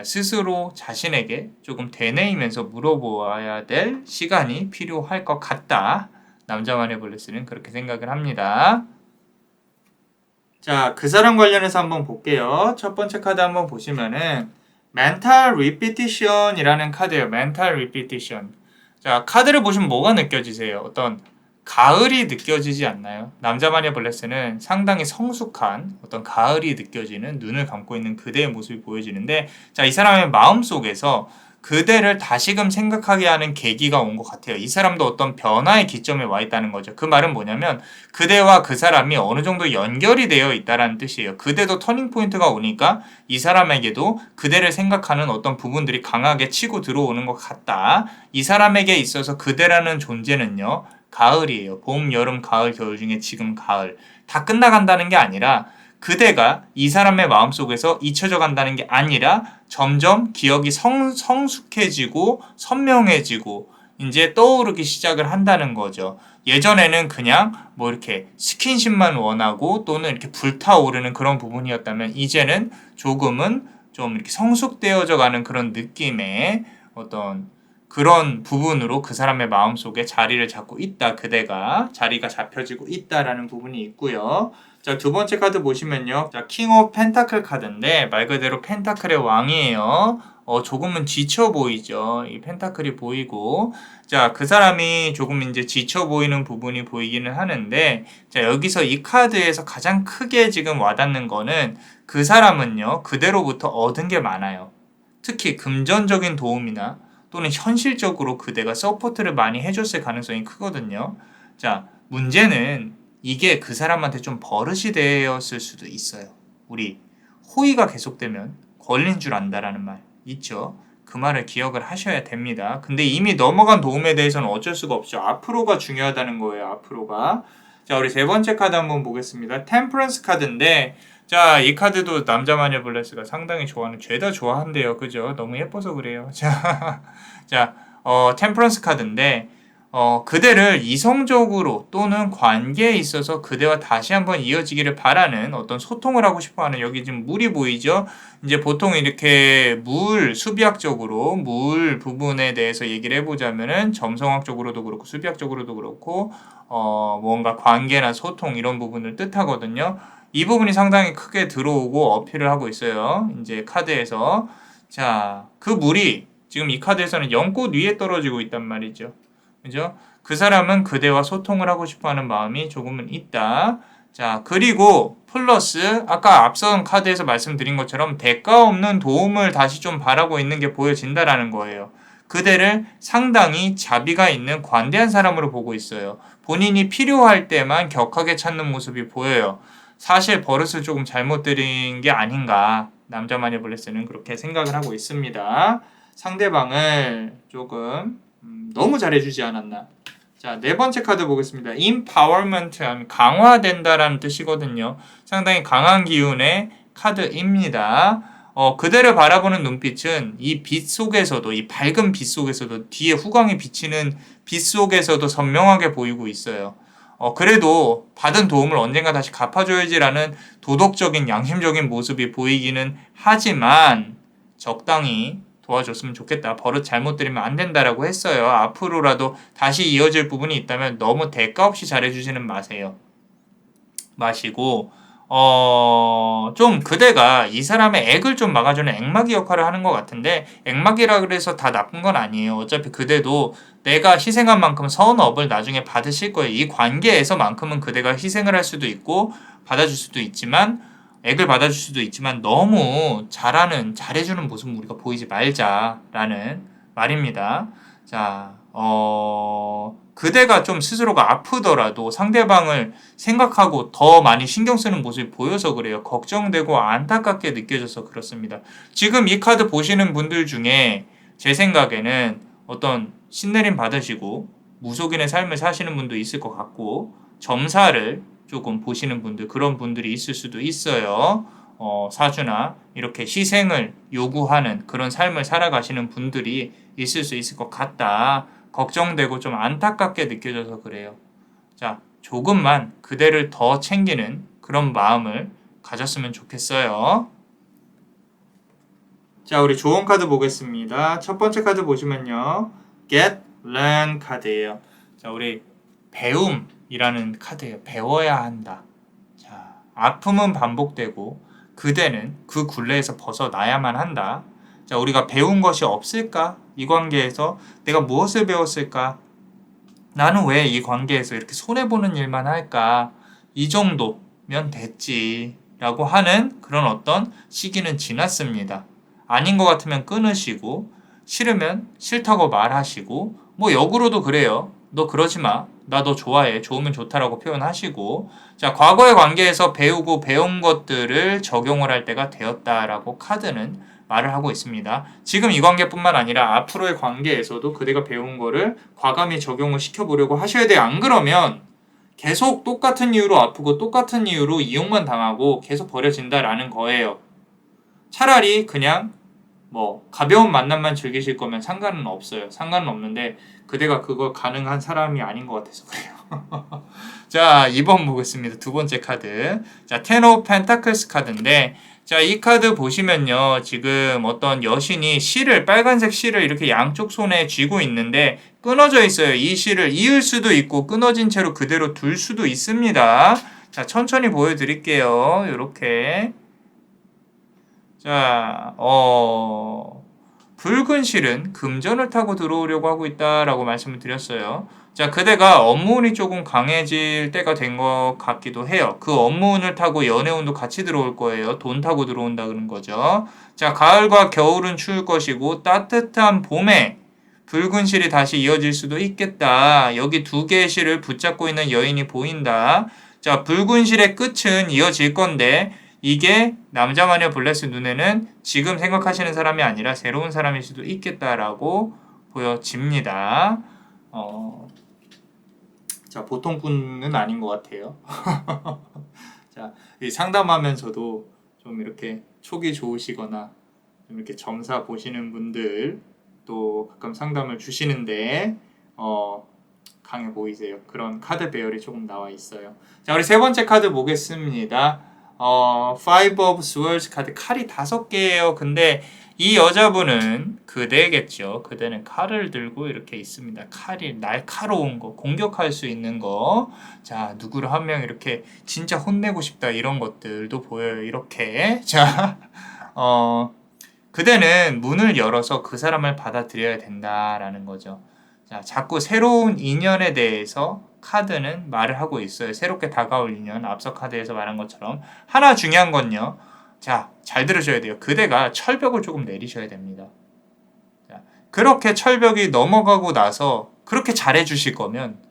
스스로 자신에게 조금 되뇌이면서 물어보아야 될 시간이 필요할 것 같다. 남자만의 블루스는 그렇게 생각을 합니다. 자, 그 사람 관련해서 한번 볼게요. 첫 번째 카드 한번 보시면은 Mental Repetition이라는 카드예요. Mental Repetition. 자, 카드를 보시면 뭐가 느껴지세요? 어떤 가을이 느껴지지 않나요? 남자만의 블레스는 상당히 성숙한 어떤 가을이 느껴지는 눈을 감고 있는 그대의 모습이 보여지는데, 자, 이 사람의 마음속에서 그대를 다시금 생각하게 하는 계기가 온 것 같아요. 이 사람도 어떤 변화의 기점에 와 있다는 거죠. 그 말은 뭐냐면 그대와 그 사람이 어느 정도 연결이 되어 있다는 뜻이에요. 그대도 터닝 포인트가 오니까 이 사람에게도 그대를 생각하는 어떤 부분들이 강하게 치고 들어오는 것 같다. 이 사람에게 있어서 그대라는 존재는요, 가을이에요. 봄, 여름, 가을, 겨울 중에 지금 가을. 다 끝나간다는 게 아니라 그대가 이 사람의 마음속에서 잊혀져 간다는 게 아니라 점점 기억이 성숙해지고 선명해지고 이제 떠오르기 시작을 한다는 거죠. 예전에는 그냥 뭐 이렇게 스킨십만 원하고 또는 이렇게 불타오르는 그런 부분이었다면 이제는 조금은 좀 이렇게 성숙되어져 가는 그런 느낌의 어떤 그런 부분으로 그 사람의 마음속에 자리를 잡고 있다. 그대가 자리가 잡혀지고 있다라는 부분이 있고요. 자, 두 번째 카드 보시면요. 자, 킹 오브 펜타클 카드인데 말 그대로 펜타클의 왕이에요. 조금은 지쳐 보이죠. 이 펜타클이 보이고, 자, 그 사람이 조금 이제 지쳐 보이는 부분이 보이기는 하는데, 자, 여기서 이 카드에서 가장 크게 지금 와닿는 거는 그 사람은요, 그대로부터 얻은 게 많아요. 특히 금전적인 도움이나 또는 현실적으로 그대가 서포트를 많이 해줬을 가능성이 크거든요. 자, 문제는 이게 그 사람한테 좀 버릇이 되었을 수도 있어요. 우리 호의가 계속되면 걸린 줄 안다라는 말 있죠. 그 말을 기억을 하셔야 됩니다. 근데 이미 넘어간 도움에 대해서는 어쩔 수가 없죠. 앞으로가 중요하다는 거예요. 앞으로가. 자, 우리 세 번째 카드 한번 보겠습니다. 템퍼런스 카드인데, 자, 이 카드도 남자 마녀 블레스가 상당히 좋아하는, 죄다 좋아한대요. 그죠? 너무 예뻐서 그래요. 자, 자, 템퍼런스 카드인데, 그대를 이성적으로 또는 관계에 있어서 그대와 다시 한번 이어지기를 바라는 어떤 소통을 하고 싶어 하는, 여기 지금 물이 보이죠? 이제 보통 이렇게 수비학적으로 물 부분에 대해서 얘기를 해보자면은 점성학적으로도 그렇고 수비학적으로도 그렇고, 뭔가 관계나 소통 이런 부분을 뜻하거든요. 이 부분이 상당히 크게 들어오고 어필을 하고 있어요. 이제 카드에서. 자, 그 물이 지금 이 카드에서는 연꽃 위에 떨어지고 있단 말이죠. 그죠? 그 사람은 그대와 소통을 하고 싶어 하는 마음이 조금은 있다. 자, 그리고 플러스 아까 앞선 카드에서 말씀드린 것처럼 대가 없는 도움을 다시 좀 바라고 있는 게 보여진다라는 거예요. 그대를 상당히 자비가 있는 관대한 사람으로 보고 있어요. 본인이 필요할 때만 격하게 찾는 모습이 보여요. 사실 버릇을 조금 잘못 들인 게 아닌가, 남자 마녀 블레스는 그렇게 생각을 하고 있습니다. 상대방을 조금 너무 잘해주지 않았나. 자, 네 번째 카드 보겠습니다. empowerment 하면 강화된다라는 뜻이거든요. 상당히 강한 기운의 카드입니다. 그대를 바라보는 눈빛은 이 빛 속에서도, 이 밝은 빛 속에서도, 뒤에 후광이 비치는 빛 속에서도 선명하게 보이고 있어요. 그래도 받은 도움을 언젠가 다시 갚아줘야지라는 도덕적인, 양심적인 모습이 보이기는 하지만 적당히 도와줬으면 좋겠다. 버릇 잘못 들이면 안 된다라고 했어요. 앞으로라도 다시 이어질 부분이 있다면 너무 대가 없이 잘해주지는 마시고, 좀 그대가 이 사람의 액을 좀 막아주는 액막이 역할을 하는 것 같은데, 액막이라 그래서 다 나쁜 건 아니에요. 어차피 그대도 내가 희생한 만큼 선업을 나중에 받으실 거예요. 이 관계에서만큼은 그대가 희생을 할 수도 있고 받아줄 수도 있지만, 액을 받아줄 수도 있지만 너무 잘해주는 모습 우리가 보이지 말자라는 말입니다. 자, 그대가 좀 스스로가 아프더라도 상대방을 생각하고 더 많이 신경 쓰는 모습이 보여서 그래요. 걱정되고 안타깝게 느껴져서 그렇습니다. 지금 이 카드 보시는 분들 중에 제 생각에는 어떤 신내림 받으시고 무속인의 삶을 사시는 분도 있을 것 같고, 점사를 조금 보시는 분들, 그런 분들이 있을 수도 있어요. 사주나 이렇게 희생을 요구하는 그런 삶을 살아가시는 분들이 있을 수 있을 것 같다. 걱정되고 좀 안타깝게 느껴져서 그래요. 자, 조금만 그대를 더 챙기는 그런 마음을 가졌으면 좋겠어요. 자, 우리 조언 카드 보겠습니다. 첫 번째 카드 보시면요. Get, Learn 카드예요. 자, 우리 배움이라는 카드예요. 배워야 한다. 자, 아픔은 반복되고 그대는 그 굴레에서 벗어나야만 한다. 자, 우리가 배운 것이 없을까? 이 관계에서 내가 무엇을 배웠을까? 나는 왜 이 관계에서 이렇게 손해보는 일만 할까? 이 정도면 됐지. 라고 하는 그런 어떤 시기는 지났습니다. 아닌 것 같으면 끊으시고, 싫으면 싫다고 말하시고, 뭐 역으로도 그래요. 너 그러지 마. 나 너 좋아해. 좋으면 좋다라고 표현하시고, 자, 과거의 관계에서 배우고 배운 것들을 적용을 할 때가 되었다라고 카드는 말을 하고 있습니다. 지금 이 관계뿐만 아니라 앞으로의 관계에서도 그대가 배운 거를 과감히 적용을 시켜보려고 하셔야 돼요. 안 그러면 계속 똑같은 이유로 아프고 똑같은 이유로 이용만 당하고 계속 버려진다라는 거예요. 차라리 그냥 뭐 가벼운 만남만 즐기실 거면 상관은 없어요. 상관은 없는데 그대가 그거 가능한 사람이 아닌 것 같아서 그래요. 자, 2번 보겠습니다. 두 번째 카드. 자, Ten of Pentacles 카드인데, 자, 이 카드 보시면요. 지금 어떤 여신이 빨간색 실을 이렇게 양쪽 손에 쥐고 있는데 끊어져 있어요. 이 실을 이을 수도 있고 끊어진 채로 그대로 둘 수도 있습니다. 자, 천천히 보여드릴게요. 요렇게. 자, 붉은 실은 금전을 타고 들어오려고 하고 있다라고 말씀을 드렸어요. 자, 그대가 업무운이 조금 강해질 때가 된 것 같기도 해요. 그 업무운을 타고 연애운도 같이 들어올 거예요. 돈 타고 들어온다 그런 거죠. 자, 가을과 겨울은 추울 것이고 따뜻한 봄에 붉은 실이 다시 이어질 수도 있겠다. 여기 두 개의 실을 붙잡고 있는 여인이 보인다. 자, 붉은 실의 끝은 이어질 건데 이게 남자 마녀 블레스 눈에는 지금 생각하시는 사람이 아니라 새로운 사람일 수도 있겠다라고 보여집니다. 자, 보통 분은 아닌 것 같아요. 자, 이 상담하면서도 좀 이렇게 촉이 좋으시거나 좀 이렇게 점사 보시는 분들 또 가끔 상담을 주시는데 강해 보이세요. 그런 카드 배열이 조금 나와 있어요. 자, 우리 세 번째 카드 보겠습니다. Five of Swords 카드 칼이 5개예요. 근데 이 여자분은 그대겠죠. 그대는 칼을 들고 이렇게 있습니다. 칼이 날카로운 거, 공격할 수 있는 거. 자, 누구를 한 명 이렇게 진짜 혼내고 싶다 이런 것들도 보여요. 이렇게. 자, 그대는 문을 열어서 그 사람을 받아들여야 된다라는 거죠. 자, 자꾸 새로운 인연에 대해서 카드는 말을 하고 있어요. 새롭게 다가올 인연, 앞서 카드에서 말한 것처럼. 하나 중요한 건요. 자, 잘 들으셔야 돼요. 그대가 철벽을 조금 내리셔야 됩니다. 자, 그렇게 철벽이 넘어가고 나서 그렇게 잘해주실 거면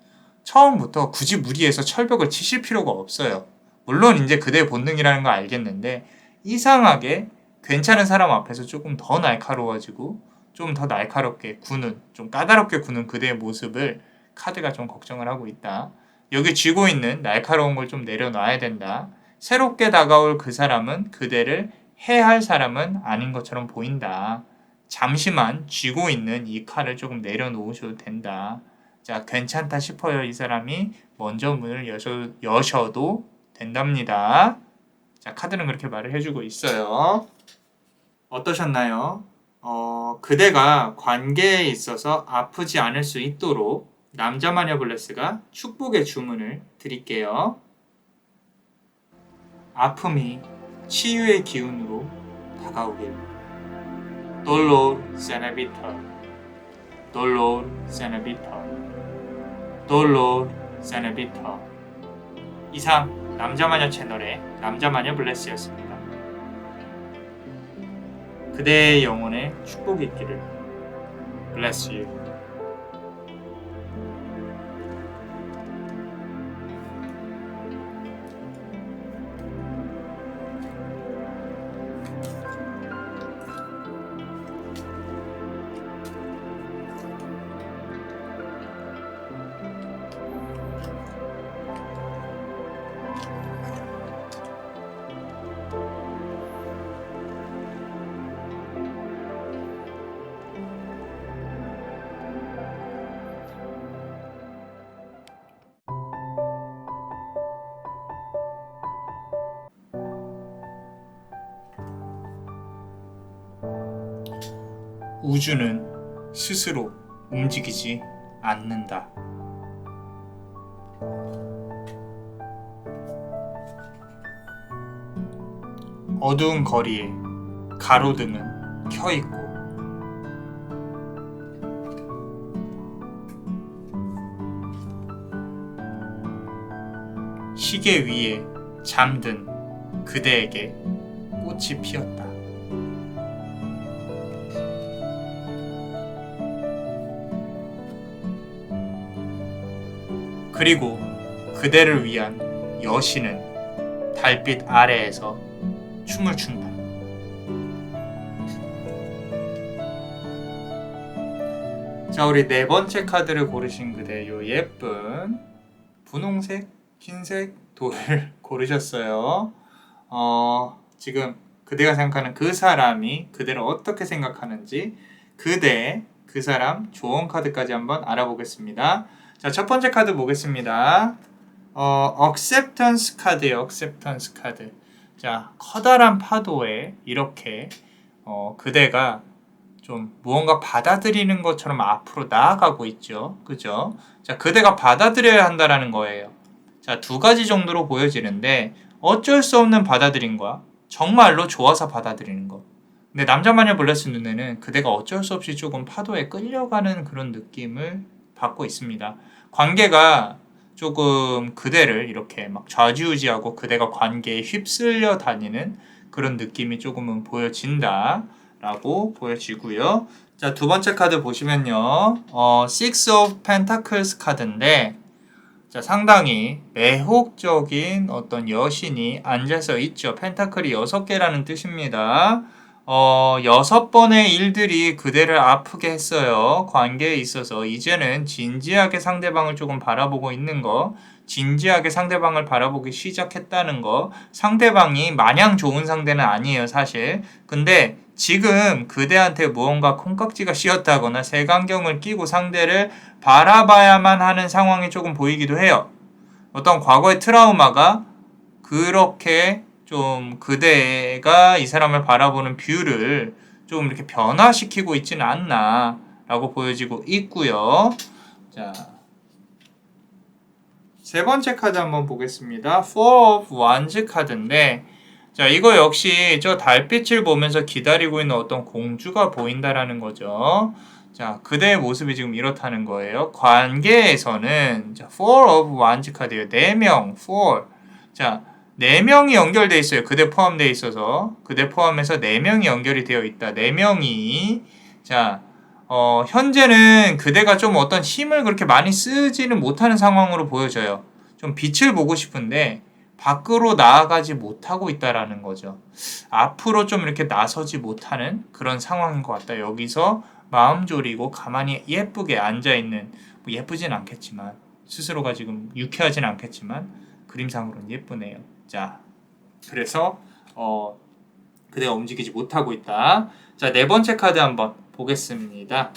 처음부터 굳이 무리해서 철벽을 치실 필요가 없어요. 물론 이제 그대의 본능이라는 거 알겠는데 이상하게 괜찮은 사람 앞에서 조금 더 날카로워지고 좀 더 날카롭게 구는, 좀 까다롭게 구는 그대의 모습을 카드가 좀 걱정을 하고 있다. 여기 쥐고 있는 날카로운 걸 좀 내려놔야 된다. 새롭게 다가올 그 사람은 그대를 해할 사람은 아닌 것처럼 보인다. 잠시만 쥐고 있는 이 칼을 조금 내려놓으셔도 된다. 자, 괜찮다 싶어요. 이 사람이 먼저 문을 여셔도 된답니다. 자, 카드는 그렇게 말을 해주고 있어요. 어떠셨나요? 그대가 관계에 있어서 아프지 않을 수 있도록 남자마녀 블레스가 축복의 주문을 드릴게요. 아픔이 치유의 기운으로 다가오길. Dolor se evita. Dolor se evita. Dolor se evita. 이상 남자마녀 채널의 남자마녀 블레스였습니다. 그대의 영혼에 축복이 있기를. Bless you. 우주는 스스로 움직이지 않는다. 어두운 거리에 가로등은 켜있고 시계 위에 잠든 그대에게 꽃이 피었다. 그리고 그대를 위한 여신은 달빛 아래에서 춤을 춘다. 자, 우리 네 번째 카드를 고르신 그대, 요 예쁜 분홍색, 흰색 돌을 고르셨어요. 지금 그대가 생각하는 그 사람이 그대를 어떻게 생각하는지 그대, 그 사람 조언 카드까지 한번 알아보겠습니다. 자, 첫 번째 카드 보겠습니다. acceptance 카드예요. acceptance 카드. 자, 커다란 파도에 이렇게 그대가 좀 무언가 받아들이는 것처럼 앞으로 나아가고 있죠. 그죠? 자, 그대가 받아들여야 한다라는 거예요. 자, 두 가지 정도로 보여지는데 어쩔 수 없는 받아들임과 정말로 좋아서 받아들이는 거. 근데 남자마녀 블레스 눈에는 그대가 어쩔 수 없이 조금 파도에 끌려가는 그런 느낌을 받고 있습니다. 관계가 조금 그대를 이렇게 막 좌지우지하고 그대가 관계에 휩쓸려 다니는 그런 느낌이 조금은 보여진다 라고 보여지고요. 자, 두 번째 카드 보시면요. Six of Pentacles 카드인데 자, 상당히 매혹적인 어떤 여신이 앉아서 있죠. 펜타클이 6개라는 뜻입니다. 6번의 일들이 그대를 아프게 했어요. 관계에 있어서 이제는 진지하게 상대방을 조금 바라보고 있는 거. 진지하게 상대방을 바라보기 시작했다는 거. 상대방이 마냥 좋은 상대는 아니에요, 사실. 근데 지금 그대한테 무언가 콩깍지가 씌었다거나 색안경을 끼고 상대를 바라봐야만 하는 상황이 조금 보이기도 해요. 어떤 과거의 트라우마가 그렇게 좀 그대가 이 사람을 바라보는 뷰를 좀 이렇게 변화시키고 있지는 않나 라고 보여지고 있고요. 자, 세 번째 카드 한번 보겠습니다. Four of Wands 카드인데, 자, 이거 역시 저 달빛을 보면서 기다리고 있는 어떤 공주가 보인다라는 거죠. 자, 그대의 모습이 지금 이렇다는 거예요. 관계에서는 자, Four of Wands 카드예요. 4명, Four. 자, 4명이 연결되어 있어요. 그대 포함되어 있어서. 그대 포함해서 4명이 연결이 되어 있다. 4명이 자, 현재는 그대가 좀 어떤 힘을 그렇게 많이 쓰지는 못하는 상황으로 보여져요. 좀 빛을 보고 싶은데 밖으로 나아가지 못하고 있다라는 거죠. 앞으로 좀 이렇게 나서지 못하는 그런 상황인 것 같다. 여기서 마음 졸이고 가만히 예쁘게 앉아있는, 뭐 예쁘진 않겠지만, 스스로가 지금 유쾌하진 않겠지만 그림상으로는 예쁘네요. 자, 그래서 그대가 움직이지 못하고 있다. 자, 네 번째 카드 한번 보겠습니다.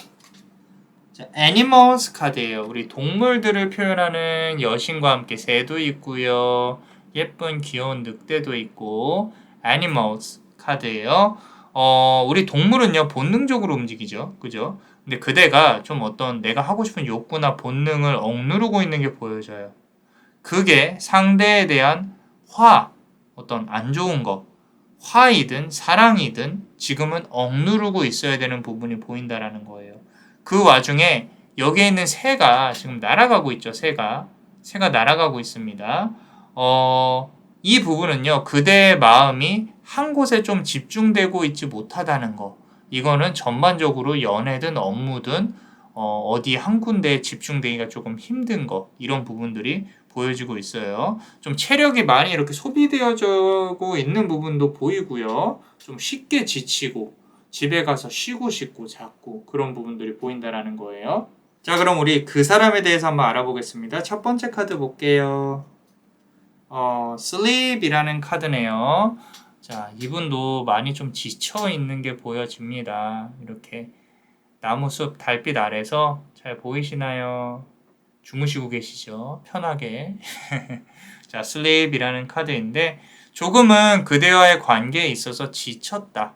자, Animals 카드예요. 우리 동물들을 표현하는 여신과 함께 새도 있고요. 예쁜 귀여운 늑대도 있고 Animals 카드예요. 우리 동물은요 본능적으로 움직이죠. 그죠? 근데 그대가 좀 어떤 내가 하고 싶은 욕구나 본능을 억누르고 있는 게 보여져요. 그게 상대에 대한 어떤 안 좋은 거, 화이든 사랑이든 지금은 억누르고 있어야 되는 부분이 보인다라는 거예요. 그 와중에 여기에 있는 새가 지금 날아가고 있죠. 새가 날아가고 있습니다. 이 부분은요. 그대의 마음이 한 곳에 좀 집중되고 있지 못하다는 거. 이거는 전반적으로 연애든 업무든 어디 한 군데에 집중되기가 조금 힘든 거. 이런 부분들이 보여지고 있어요. 좀 체력이 많이 이렇게 소비되어지고 있는 부분도 보이고요. 좀 쉽게 지치고 집에 가서 쉬고 싶고 자꾸 그런 부분들이 보인다라는 거예요. 자, 그럼 우리 그 사람에 대해서 한번 알아보겠습니다. 첫 번째 카드 볼게요. Sleep이라는 카드네요. 자, 이분도 많이 좀 지쳐 있는 게 보여집니다. 이렇게 나무숲 달빛 아래서 잘 보이시나요? 주무시고 계시죠? 편하게. 자, Sleep이라는 카드인데 조금은 그대와의 관계에 있어서 지쳤다.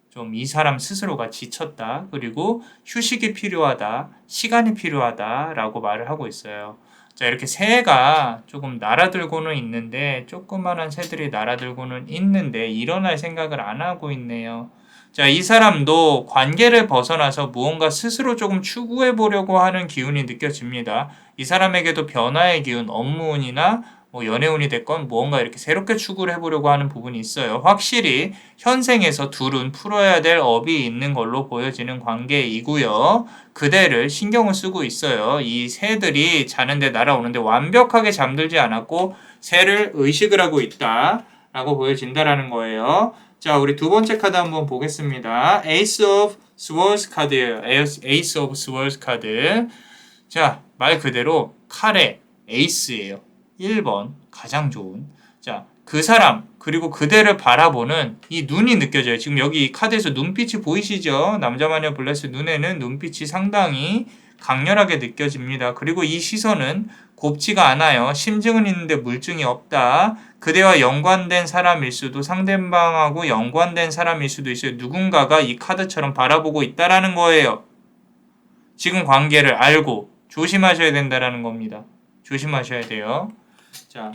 좀 이 사람 스스로가 지쳤다. 그리고 휴식이 필요하다. 시간이 필요하다. 라고 말을 하고 있어요. 자, 이렇게 새가 조금 날아들고는 있는데 조그만한 새들이 날아들고는 있는데 일어날 생각을 안 하고 있네요. 자, 이 사람도 관계를 벗어나서 무언가 스스로 조금 추구해 보려고 하는 기운이 느껴집니다. 이 사람에게도 변화의 기운, 업무운이나 뭐 연애운이 됐건 무언가 이렇게 새롭게 추구를 해보려고 하는 부분이 있어요. 확실히 현생에서 둘은 풀어야 될 업이 있는 걸로 보여지는 관계이고요. 그대를 신경을 쓰고 있어요. 이 새들이 자는데 날아오는데 완벽하게 잠들지 않았고 새를 의식을 하고 있다라고 보여진다라는 거예요. 자, 우리 두 번째 카드 한번 보겠습니다. Ace of Swords 카드예요. Ace of Swords 카드. 자, 말 그대로 칼의 에이스예요. 1번 가장 좋은. 자, 그 사람 그리고 그대를 바라보는 이 눈이 느껴져요. 지금 여기 카드에서 눈빛이 보이시죠? 남자마녀 블레스 눈에는 눈빛이 상당히 강렬하게 느껴집니다. 그리고 이 시선은 곱지가 않아요. 심증은 있는데 물증이 없다. 그대와 연관된 사람일 수도 상대방하고 연관된 사람일 수도 있어요. 누군가가 이 카드처럼 바라보고 있다라는 거예요. 지금 관계를 알고 조심하셔야 된다라는 겁니다. 조심하셔야 돼요. 자,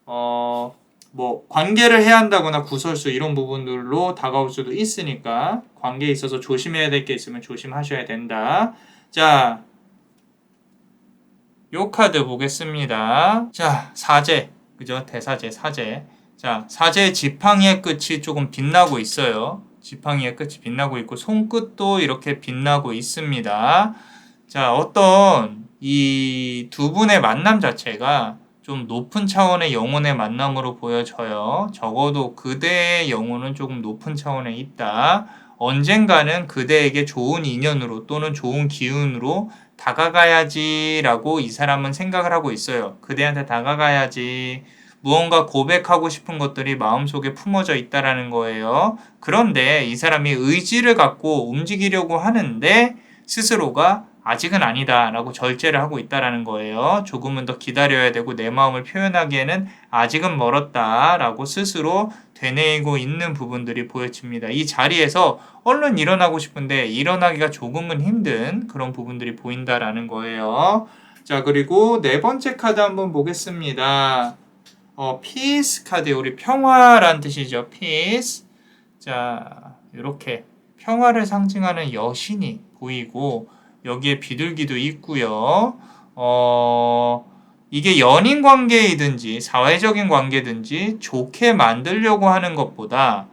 뭐 관계를 해야 한다거나 구설수 이런 부분들로 다가올 수도 있으니까 관계에 있어서 조심해야 될 게 있으면 조심하셔야 된다. 자, 요 카드 보겠습니다. 자, 사제. 그죠? 대사제, 사제. 자, 사제의 지팡이의 끝이 조금 빛나고 있어요. 지팡이의 끝이 빛나고 있고 손끝도 이렇게 빛나고 있습니다. 자, 어떤 이 두 분의 만남 자체가 좀 높은 차원의 영혼의 만남으로 보여져요. 적어도 그대의 영혼은 조금 높은 차원에 있다. 언젠가는 그대에게 좋은 인연으로 또는 좋은 기운으로 다가가야지라고 이 사람은 생각을 하고 있어요. 그대한테 다가가야지. 무언가 고백하고 싶은 것들이 마음속에 품어져 있다라는 거예요. 그런데 이 사람이 의지를 갖고 움직이려고 하는데 스스로가 아직은 아니다라고 절제를 하고 있다라는 거예요. 조금은 더 기다려야 되고 내 마음을 표현하기에는 아직은 멀었다라고 스스로 되뇌이고 있는 부분들이 보여집니다. 이 자리에서 얼른 일어나고 싶은데 일어나기가 조금은 힘든 그런 부분들이 보인다라는 거예요. 자, 그리고 네 번째 카드 한번 보겠습니다. peace 카드, 우리 평화란 뜻이죠. peace. 자, 이렇게 평화를 상징하는 여신이 보이고 여기에 비둘기도 있고요. 이게 연인 관계이든지 사회적인 관계든지 좋게 만들려고 하는 것보다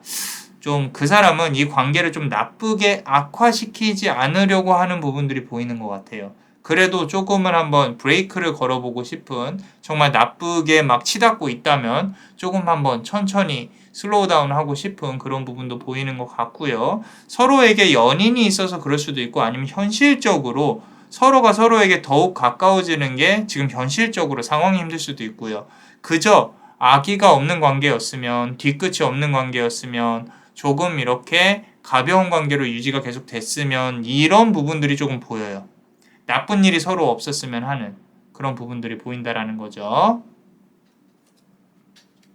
좀 그 사람은 이 관계를 좀 나쁘게 악화시키지 않으려고 하는 부분들이 보이는 것 같아요. 그래도 조금은 한번 브레이크를 걸어보고 싶은, 정말 나쁘게 막 치닫고 있다면 조금 한번 천천히 슬로우 다운 하고 싶은 그런 부분도 보이는 것 같고요. 서로에게 연인이 있어서 그럴 수도 있고 아니면 현실적으로 서로가 서로에게 더욱 가까워지는 게 지금 현실적으로 상황이 힘들 수도 있고요. 그저 아기가 없는 관계였으면, 뒤끝이 없는 관계였으면, 조금 이렇게 가벼운 관계로 유지가 계속 됐으면 이런 부분들이 조금 보여요. 나쁜 일이 서로 없었으면 하는 그런 부분들이 보인다라는 거죠.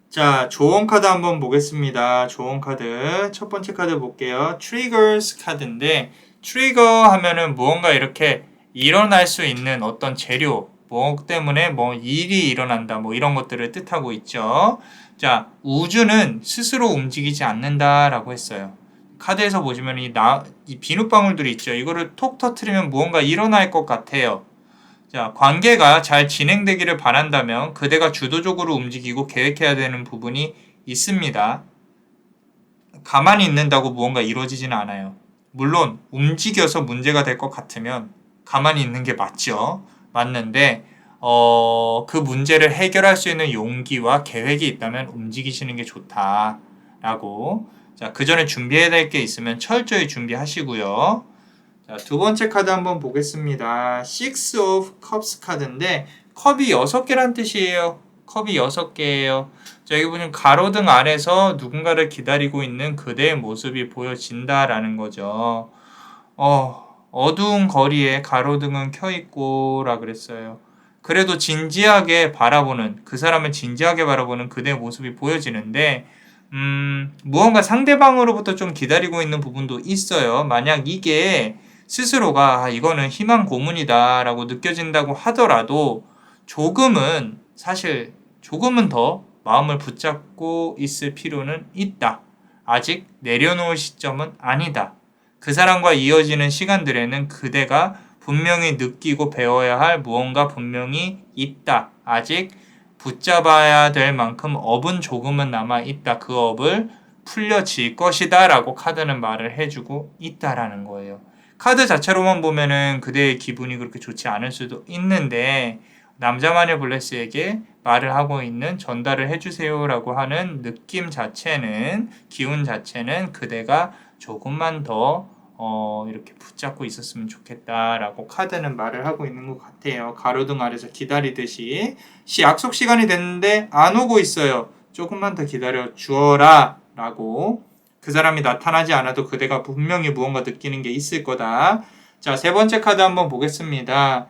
자, 조언 카드 한번 보겠습니다. 조언 카드. 첫 번째 카드 볼게요. Triggers 카드인데, 트리거 하면은 무언가 이렇게 일어날 수 있는 어떤 재료, 뭐 때문에 뭐 일이 일어난다, 뭐 이런 것들을 뜻하고 있죠. 자, 우주는 스스로 움직이지 않는다라고 했어요. 카드에서 보시면 이 비눗방울들이 있죠. 이거를 톡 터트리면 무언가 일어날 것 같아요. 자, 관계가 잘 진행되기를 바란다면 그대가 주도적으로 움직이고 계획해야 되는 부분이 있습니다. 가만히 있는다고 무언가 이루어지지는 않아요. 물론 움직여서 문제가 될 것 같으면 가만히 있는 게 맞죠. 맞는데 그 문제를 해결할 수 있는 용기와 계획이 있다면 움직이시는 게 좋다라고. 자, 그 전에 준비해야 될 게 있으면 철저히 준비하시고요. 자, 두 번째 카드 한번 보겠습니다. Six of Cups 카드인데 컵이 6개란 뜻이에요. 컵이 6개예요. 자, 여기 보면 가로등 아래서 누군가를 기다리고 있는 그대의 모습이 보여진다라는 거죠. 어두운 거리에 가로등은 켜있고 라 그랬어요. 그래도 진지하게 바라보는, 그 사람을 진지하게 바라보는 그대의 모습이 보여지는데 무언가 상대방으로부터 좀 기다리고 있는 부분도 있어요. 만약 이게 스스로가 이거는 희망 고문이다 라고 느껴진다고 하더라도 사실 조금은 더 마음을 붙잡고 있을 필요는 있다. 아직 내려놓을 시점은 아니다. 그 사람과 이어지는 시간들에는 그대가 분명히 느끼고 배워야 할 무언가 분명히 있다. 아직 붙잡아야 될 만큼 업은 조금은 남아있다. 그 업을 풀려질 것이다 라고 카드는 말을 해주고 있다라는 거예요. 카드 자체로만 보면은 그대의 기분이 그렇게 좋지 않을 수도 있는데 남자마녀 블레스에게 말을 하고 있는, 전달을 해주세요 라고 하는 느낌 자체는, 기운 자체는 그대가 조금만 더 이렇게 붙잡고 있었으면 좋겠다라고 카드는 말을 하고 있는 것 같아요. 가로등 아래서 기다리듯이. 약속 시간이 됐는데 안 오고 있어요. 조금만 더 기다려 주어라 라고. 그 사람이 나타나지 않아도 그대가 분명히 무언가 느끼는 게 있을 거다. 자, 세 번째 카드 한번 보겠습니다.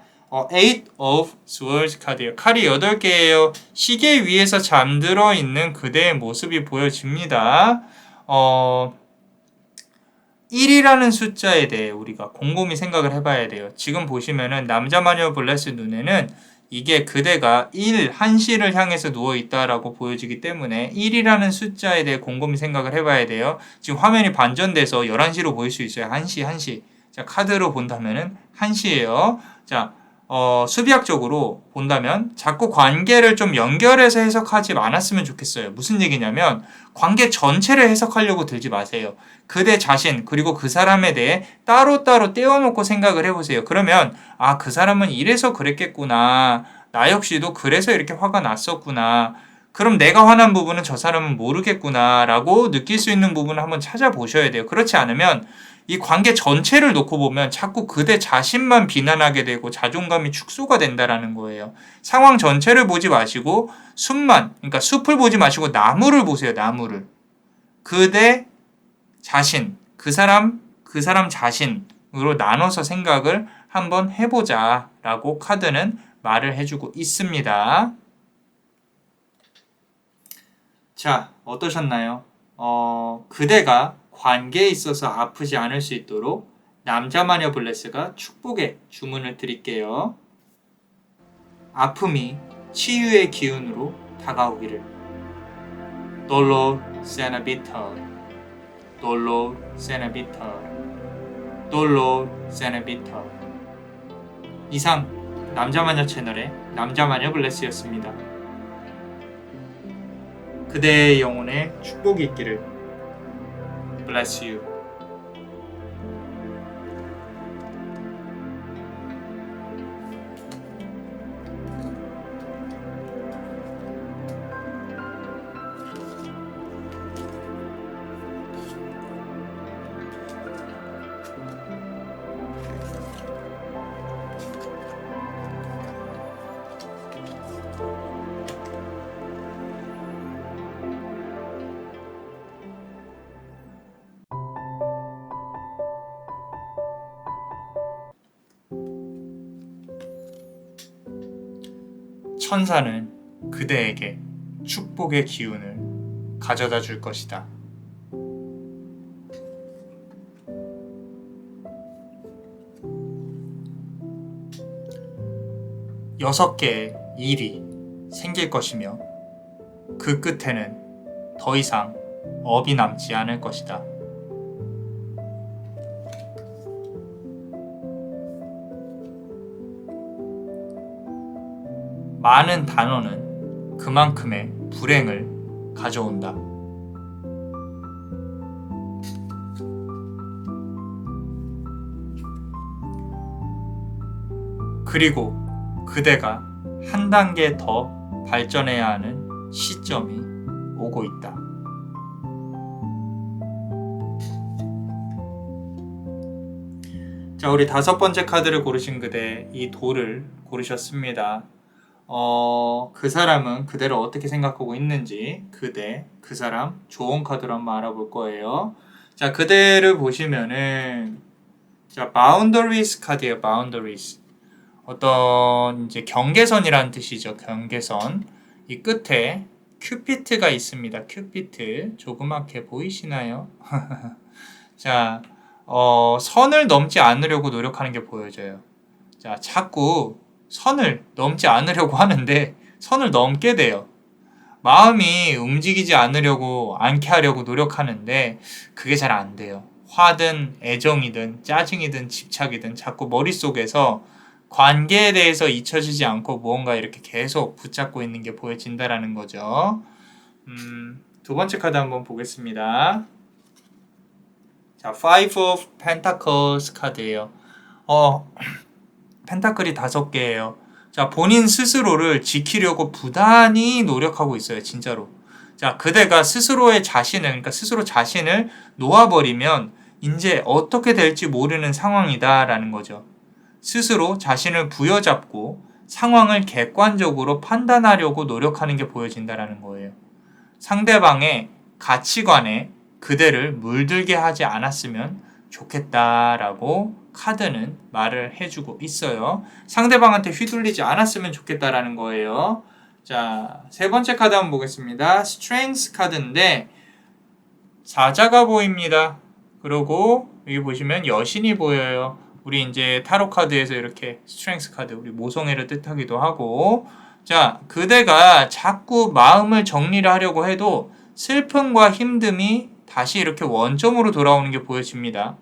Eight of Swords 카드예요. 칼이 8개예요. 시계 위에서 잠들어 있는 그대의 모습이 보여집니다. 1이라는 숫자에 대해 우리가 곰곰이 생각을 해봐야 돼요. 지금 보시면은 남자마녀 블레스 눈에는 이게 그대가 1시를 향해서 누워있다라고 보여지기 때문에 1이라는 숫자에 대해 곰곰이 생각을 해봐야 돼요. 지금 화면이 반전돼서 11시로 보일 수 있어요. 1시. 자, 카드로 본다면은 1시예요. 자, 수비학적으로 본다면 자꾸 관계를 좀 연결해서 해석하지 않았으면 좋겠어요. 무슨 얘기냐면 관계 전체를 해석하려고 들지 마세요. 그대 자신 그리고 그 사람에 대해 따로따로 떼어놓고 생각을 해보세요. 그러면 그 사람은 이래서 그랬겠구나. 나 역시도 그래서 이렇게 화가 났었구나. 그럼 내가 화난 부분은 저 사람은 모르겠구나 라고 느낄 수 있는 부분을 한번 찾아보셔야 돼요. 그렇지 않으면 이 관계 전체를 놓고 보면 자꾸 그대 자신만 비난하게 되고 자존감이 축소가 된다라는 거예요. 상황 전체를 보지 마시고 그러니까 숲을 보지 마시고 나무를 보세요. 나무를. 그대 자신, 그 사람 자신으로 나눠서 생각을 한번 해보자 라고 카드는 말을 해주고 있습니다. 자, 어떠셨나요? 그대가 관계에 있어서 아프지 않을 수 있도록 남자마녀 블레스가 축복의 주문을 드릴게요. 아픔이 치유의 기운으로 다가오기를. Dolor Sana Vital, Dolor Sana Vital, Dolor Sana Vital. 이상 남자마녀 채널의 남자마녀 블레스였습니다. 그대의 영혼에 축복이 있기를. Bless you. 천사는 그대에게 축복의 기운을 가져다 줄 것이다. 여섯 개의 일이 생길 것이며 그 끝에는 더 이상 업이 남지 않을 것이다. 많은 단어는 그만큼의 불행을 가져온다. 그리고 그대가 한 단계 더 발전해야 하는 시점이 오고 있다. 자, 우리 다섯 번째 카드를 고르신 그대, 이 돌을 고르셨습니다. 그 사람은 그대를 어떻게 생각하고 있는지 그 사람 좋은 카드로 한번 알아볼 거예요. 자, 그대를 보시면은 자, boundaries 카드예요. boundaries. 어떤 이제 경계선이라는 뜻이죠. 경계선. 이 끝에 큐피트가 있습니다. 큐피트. 조그맣게 보이시나요? 자, 선을 넘지 않으려고 노력하는 게 보여져요. 자, 자꾸 선을 넘지 않으려고 하는데 선을 넘게 돼요. 마음이 움직이지 않게 하려고 노력하는데 그게 잘 안 돼요. 화든 애정이든 짜증이든 집착이든 자꾸 머릿속에서 관계에 대해서 잊혀지지 않고 무언가 이렇게 계속 붙잡고 있는 게 보여진다라는 거죠. 두 번째 카드 한번 보겠습니다. 자, Five of Pentacles 카드예요. 펜타클이 5개예요. 자, 본인 스스로를 지키려고 부단히 노력하고 있어요. 진짜로. 자, 그대가 그러니까 스스로 자신을 놓아버리면 이제 어떻게 될지 모르는 상황이다라는 거죠. 스스로 자신을 부여잡고 상황을 객관적으로 판단하려고 노력하는 게 보여진다라는 거예요. 상대방의 가치관에 그대를 물들게 하지 않았으면 좋겠다라고 카드는 말을 해주고 있어요. 상대방한테 휘둘리지 않았으면 좋겠다라는 거예요. 자, 세 번째 카드 한번 보겠습니다. Strength 카드인데 사자가 보입니다. 그리고 여기 보시면 여신이 보여요. 우리 이제 타로 카드에서 이렇게 Strength 카드, 우리 모성애를 뜻하기도 하고, 자, 그대가 자꾸 마음을 정리를 하려고 해도 슬픔과 힘듦이 다시 이렇게 원점으로 돌아오는 게 보여집니다.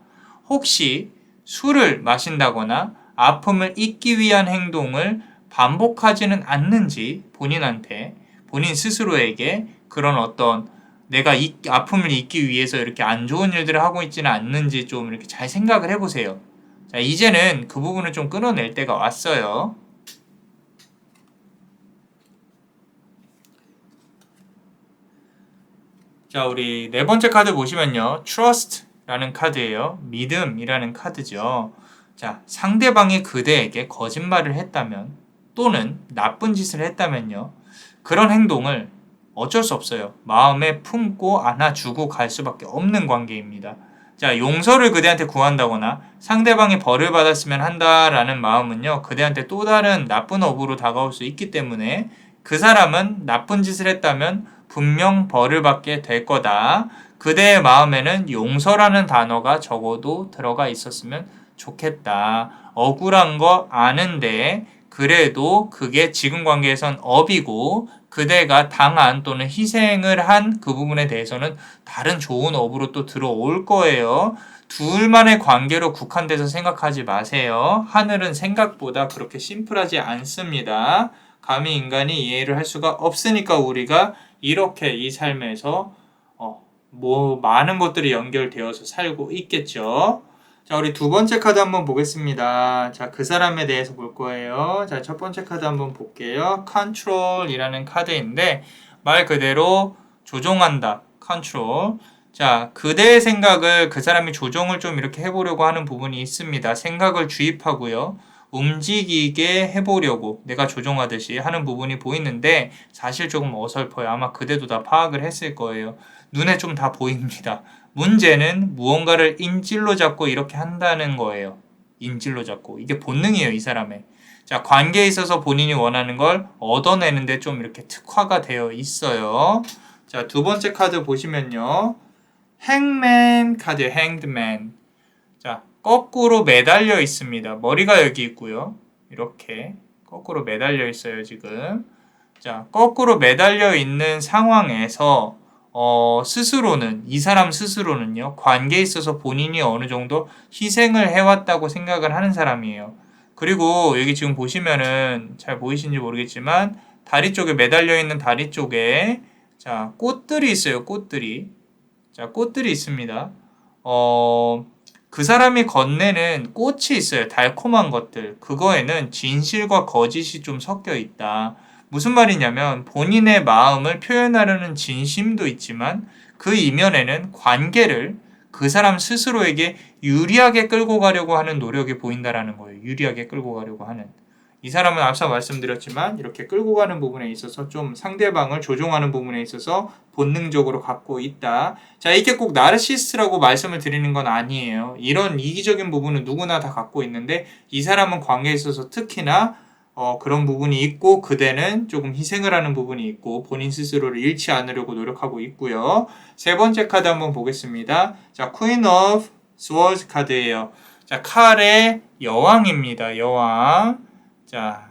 혹시 술을 마신다거나 아픔을 잊기 위한 행동을 반복하지는 않는지 본인 스스로에게 그런 어떤 내가 아픔을 잊기 위해서 이렇게 안 좋은 일들을 하고 있지는 않는지 좀 이렇게 잘 생각을 해보세요. 자, 이제는 그 부분을 좀 끊어낼 때가 왔어요. 자, 우리 네 번째 카드 보시면요. trust라는 카드예요. 믿음이라는 카드죠. 자, 상대방이 그대에게 거짓말을 했다면 또는 나쁜 짓을 했다면요. 그런 행동을 어쩔 수 없어요. 마음에 품고 안아주고 갈 수밖에 없는 관계입니다. 자, 용서를 그대한테 구한다거나 상대방이 벌을 받았으면 한다라는 마음은요. 그대한테 또 다른 나쁜 업으로 다가올 수 있기 때문에 그 사람은 나쁜 짓을 했다면 분명 벌을 받게 될 거다. 그대의 마음에는 용서라는 단어가 적어도 들어가 있었으면 좋겠다. 억울한 거 아는데 그래도 그게 지금 관계에선 업이고 그대가 당한 또는 희생을 한 그 부분에 대해서는 다른 좋은 업으로 또 들어올 거예요. 둘만의 관계로 국한돼서 생각하지 마세요. 하늘은 생각보다 그렇게 심플하지 않습니다. 감히 인간이 이해를 할 수가 없으니까 우리가 이렇게 이 삶에서 많은 것들이 연결되어서 살고 있겠죠. 자, 우리 두 번째 카드 한번 보겠습니다. 자, 그 사람에 대해서 볼 거예요. 자, 첫 번째 카드 한번 볼게요. Control이라는 카드인데 말 그대로 조종한다. Control. 자, 그대의 생각을 그 사람이 조종을 좀 이렇게 해보려고 하는 부분이 있습니다. 생각을 주입하고요. 움직이게 해보려고 내가 조종하듯이 하는 부분이 보이는데 사실 조금 어설퍼요. 아마 그대도 다 파악을 했을 거예요. 눈에 좀 다 보입니다. 문제는 무언가를 인질로 잡고 이렇게 한다는 거예요. 인질로 잡고. 이게 본능이에요, 이 사람의. 자, 관계에 있어서 본인이 원하는 걸 얻어내는데 좀 이렇게 특화가 되어 있어요. 자, 두 번째 카드 보시면요. 행맨 카드, 행드맨. 자, 거꾸로 매달려 있습니다. 머리가 여기 있고요. 이렇게 거꾸로 매달려 있어요, 지금. 자, 거꾸로 매달려 있는 상황에서 스스로는, 이 사람 스스로는요, 관계에 있어서 본인이 어느 정도 희생을 해왔다고 생각을 하는 사람이에요. 그리고 여기 지금 보시면은 잘 보이시는지 모르겠지만, 다리 쪽에 매달려 있는 다리 쪽에, 자, 꽃들이 있어요, 꽃들이. 자, 꽃들이 있습니다. 그 사람이 건네는 꽃이 있어요. 달콤한 것들. 그거에는 진실과 거짓이 좀 섞여 있다. 무슨 말이냐면 본인의 마음을 표현하려는 진심도 있지만 그 이면에는 관계를 그 사람 스스로에게 유리하게 끌고 가려고 하는 노력이 보인다라는 거예요. 유리하게 끌고 가려고 하는. 이 사람은 앞서 말씀드렸지만 이렇게 끌고 가는 부분에 있어서 좀 상대방을 조종하는 부분에 있어서 본능적으로 갖고 있다. 자, 이게 꼭 나르시스트라고 말씀을 드리는 건 아니에요. 이런 이기적인 부분은 누구나 다 갖고 있는데 이 사람은 관계에 있어서 특히나 그런 부분이 있고 그대는 조금 희생을 하는 부분이 있고 본인 스스로를 잃지 않으려고 노력하고 있고요. 세 번째 카드 한번 보겠습니다. 자, Queen of Swords 카드예요. 자, 칼의 여왕입니다. 여왕. 자,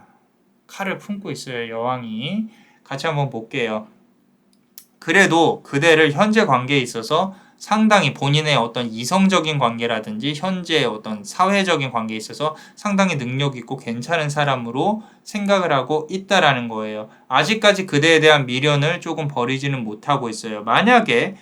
칼을 품고 있어요. 여왕이. 같이 한번 볼게요. 그래도 그대를 현재 관계에 있어서 상당히 본인의 어떤 이성적인 관계라든지 현재의 어떤 사회적인 관계에 있어서 상당히 능력 있고 괜찮은 사람으로 생각을 하고 있다라는 거예요. 아직까지 그대에 대한 미련을 조금 버리지는 못하고 있어요. 만약에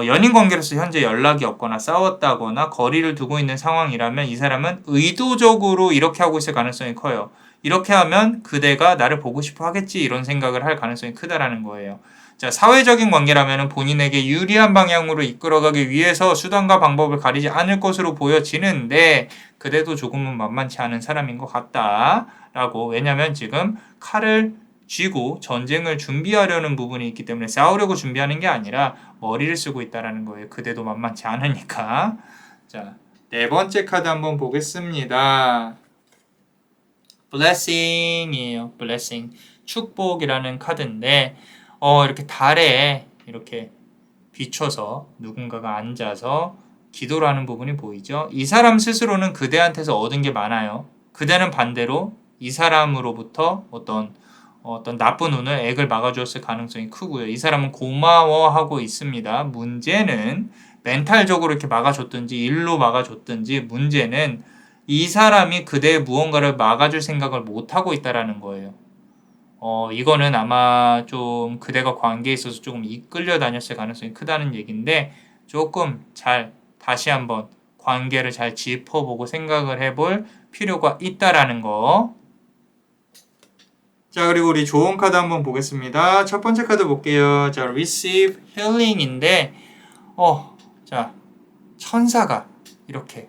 연인 관계로서 현재 연락이 없거나 싸웠다거나 거리를 두고 있는 상황이라면 이 사람은 의도적으로 이렇게 하고 있을 가능성이 커요. 이렇게 하면 그대가 나를 보고 싶어 하겠지 이런 생각을 할 가능성이 크다라는 거예요. 자, 사회적인 관계라면 본인에게 유리한 방향으로 이끌어가기 위해서 수단과 방법을 가리지 않을 것으로 보여지는데 그래도 조금은 만만치 않은 사람인 것 같다라고. 왜냐면 지금 칼을 쥐고 전쟁을 준비하려는 부분이 있기 때문에 싸우려고 준비하는 게 아니라 머리를 쓰고 있다라는 거예요. 그대도 만만치 않으니까. 자, 네 번째 카드 한번 보겠습니다. blessing이에요. blessing. 축복이라는 카드인데 이렇게 달에 이렇게 비춰서 누군가가 앉아서 기도를 하는 부분이 보이죠. 이 사람 스스로는 그대한테서 얻은 게 많아요. 그대는 반대로 이 사람으로부터 어떤 나쁜 운을 액을 막아주었을 가능성이 크고요. 이 사람은 고마워하고 있습니다. 문제는 멘탈적으로 이렇게 막아줬든지 일로 막아줬든지 문제는 이 사람이 그대의 무언가를 막아줄 생각을 못하고 있다라는 거예요. 이거는 아마 좀 그대가 관계에 있어서 조금 이끌려 다녔을 가능성이 크다는 얘기인데 조금 잘 다시 한번 관계를 잘 짚어보고 생각을 해볼 필요가 있다라는 거. 자, 그리고 우리 좋은 카드 한번 보겠습니다. 첫 번째 카드 볼게요. 자, receive healing인데, 자, 천사가 이렇게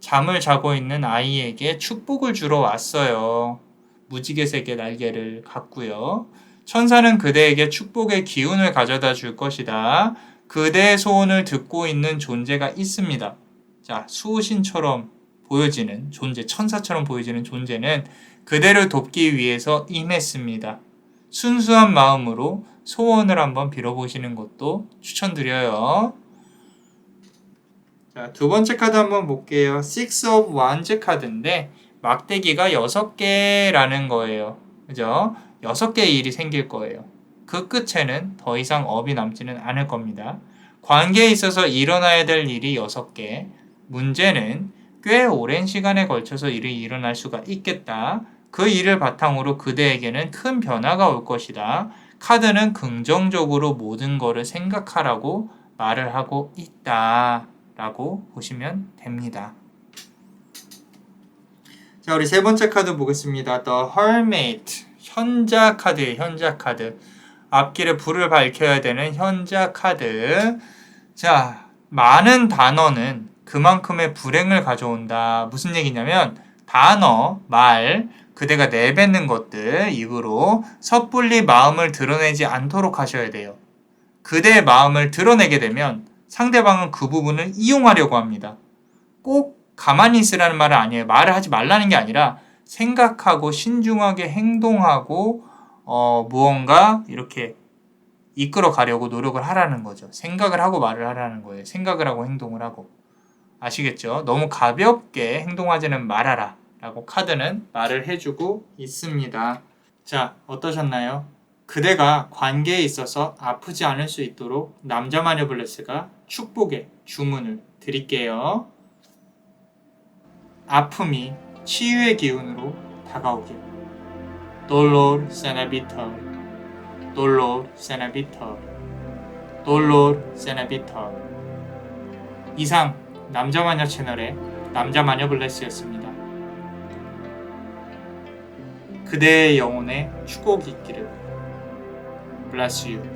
잠을 자고 있는 아이에게 축복을 주러 왔어요. 무지개색의 날개를 갖고요. 천사는 그대에게 축복의 기운을 가져다 줄 것이다. 그대의 소원을 듣고 있는 존재가 있습니다. 자, 수호신처럼 보여지는 존재, 천사처럼 보여지는 존재는 그대를 돕기 위해서 임했습니다. 순수한 마음으로 소원을 한번 빌어보시는 것도 추천드려요. 자, 두 번째 카드 한번 볼게요. Six of Wands 카드인데 막대기가 6개라는 거예요. 그죠? 6개의 일이 생길 거예요. 그 끝에는 더 이상 업이 남지는 않을 겁니다. 관계에 있어서 일어나야 될 일이 6개. 문제는 꽤 오랜 시간에 걸쳐서 일이 일어날 수가 있겠다. 그 일을 바탕으로 그대에게는 큰 변화가 올 것이다. 카드는 긍정적으로 모든 거를 생각하라고 말을 하고 있다. 라고 보시면 됩니다. 자, 우리 세 번째 카드 보겠습니다. The Hermit. 현자 카드예요. 현자 카드. 앞길에 불을 밝혀야 되는 현자 카드. 자, 많은 단어는 그만큼의 불행을 가져온다. 무슨 얘기냐면 단어, 말, 그대가 내뱉는 것들 입으로 섣불리 마음을 드러내지 않도록 하셔야 돼요. 그대의 마음을 드러내게 되면 상대방은 그 부분을 이용하려고 합니다. 꼭 가만히 있으라는 말은 아니에요. 말을 하지 말라는 게 아니라 생각하고 신중하게 행동하고 무언가 이렇게 이끌어 가려고 노력을 하라는 거죠. 생각을 하고 말을 하라는 거예요. 생각을 하고 행동을 하고. 아시겠죠? 너무 가볍게 행동하지는 말아라 라고 카드는 말을 해주고 있습니다. 자, 어떠셨나요? 그대가 관계에 있어서 아프지 않을 수 있도록 남자 마녀 블레스가 축복의 주문을 드릴게요. 아픔이 치유의 기운으로 다가오길. Dolor Senabitor, Dolor Senabitor, Dolor Senabitor. 이상 남자마녀 채널의 남자마녀 블레스였습니다. 그대의 영혼에 축복이 있기를. Bless you.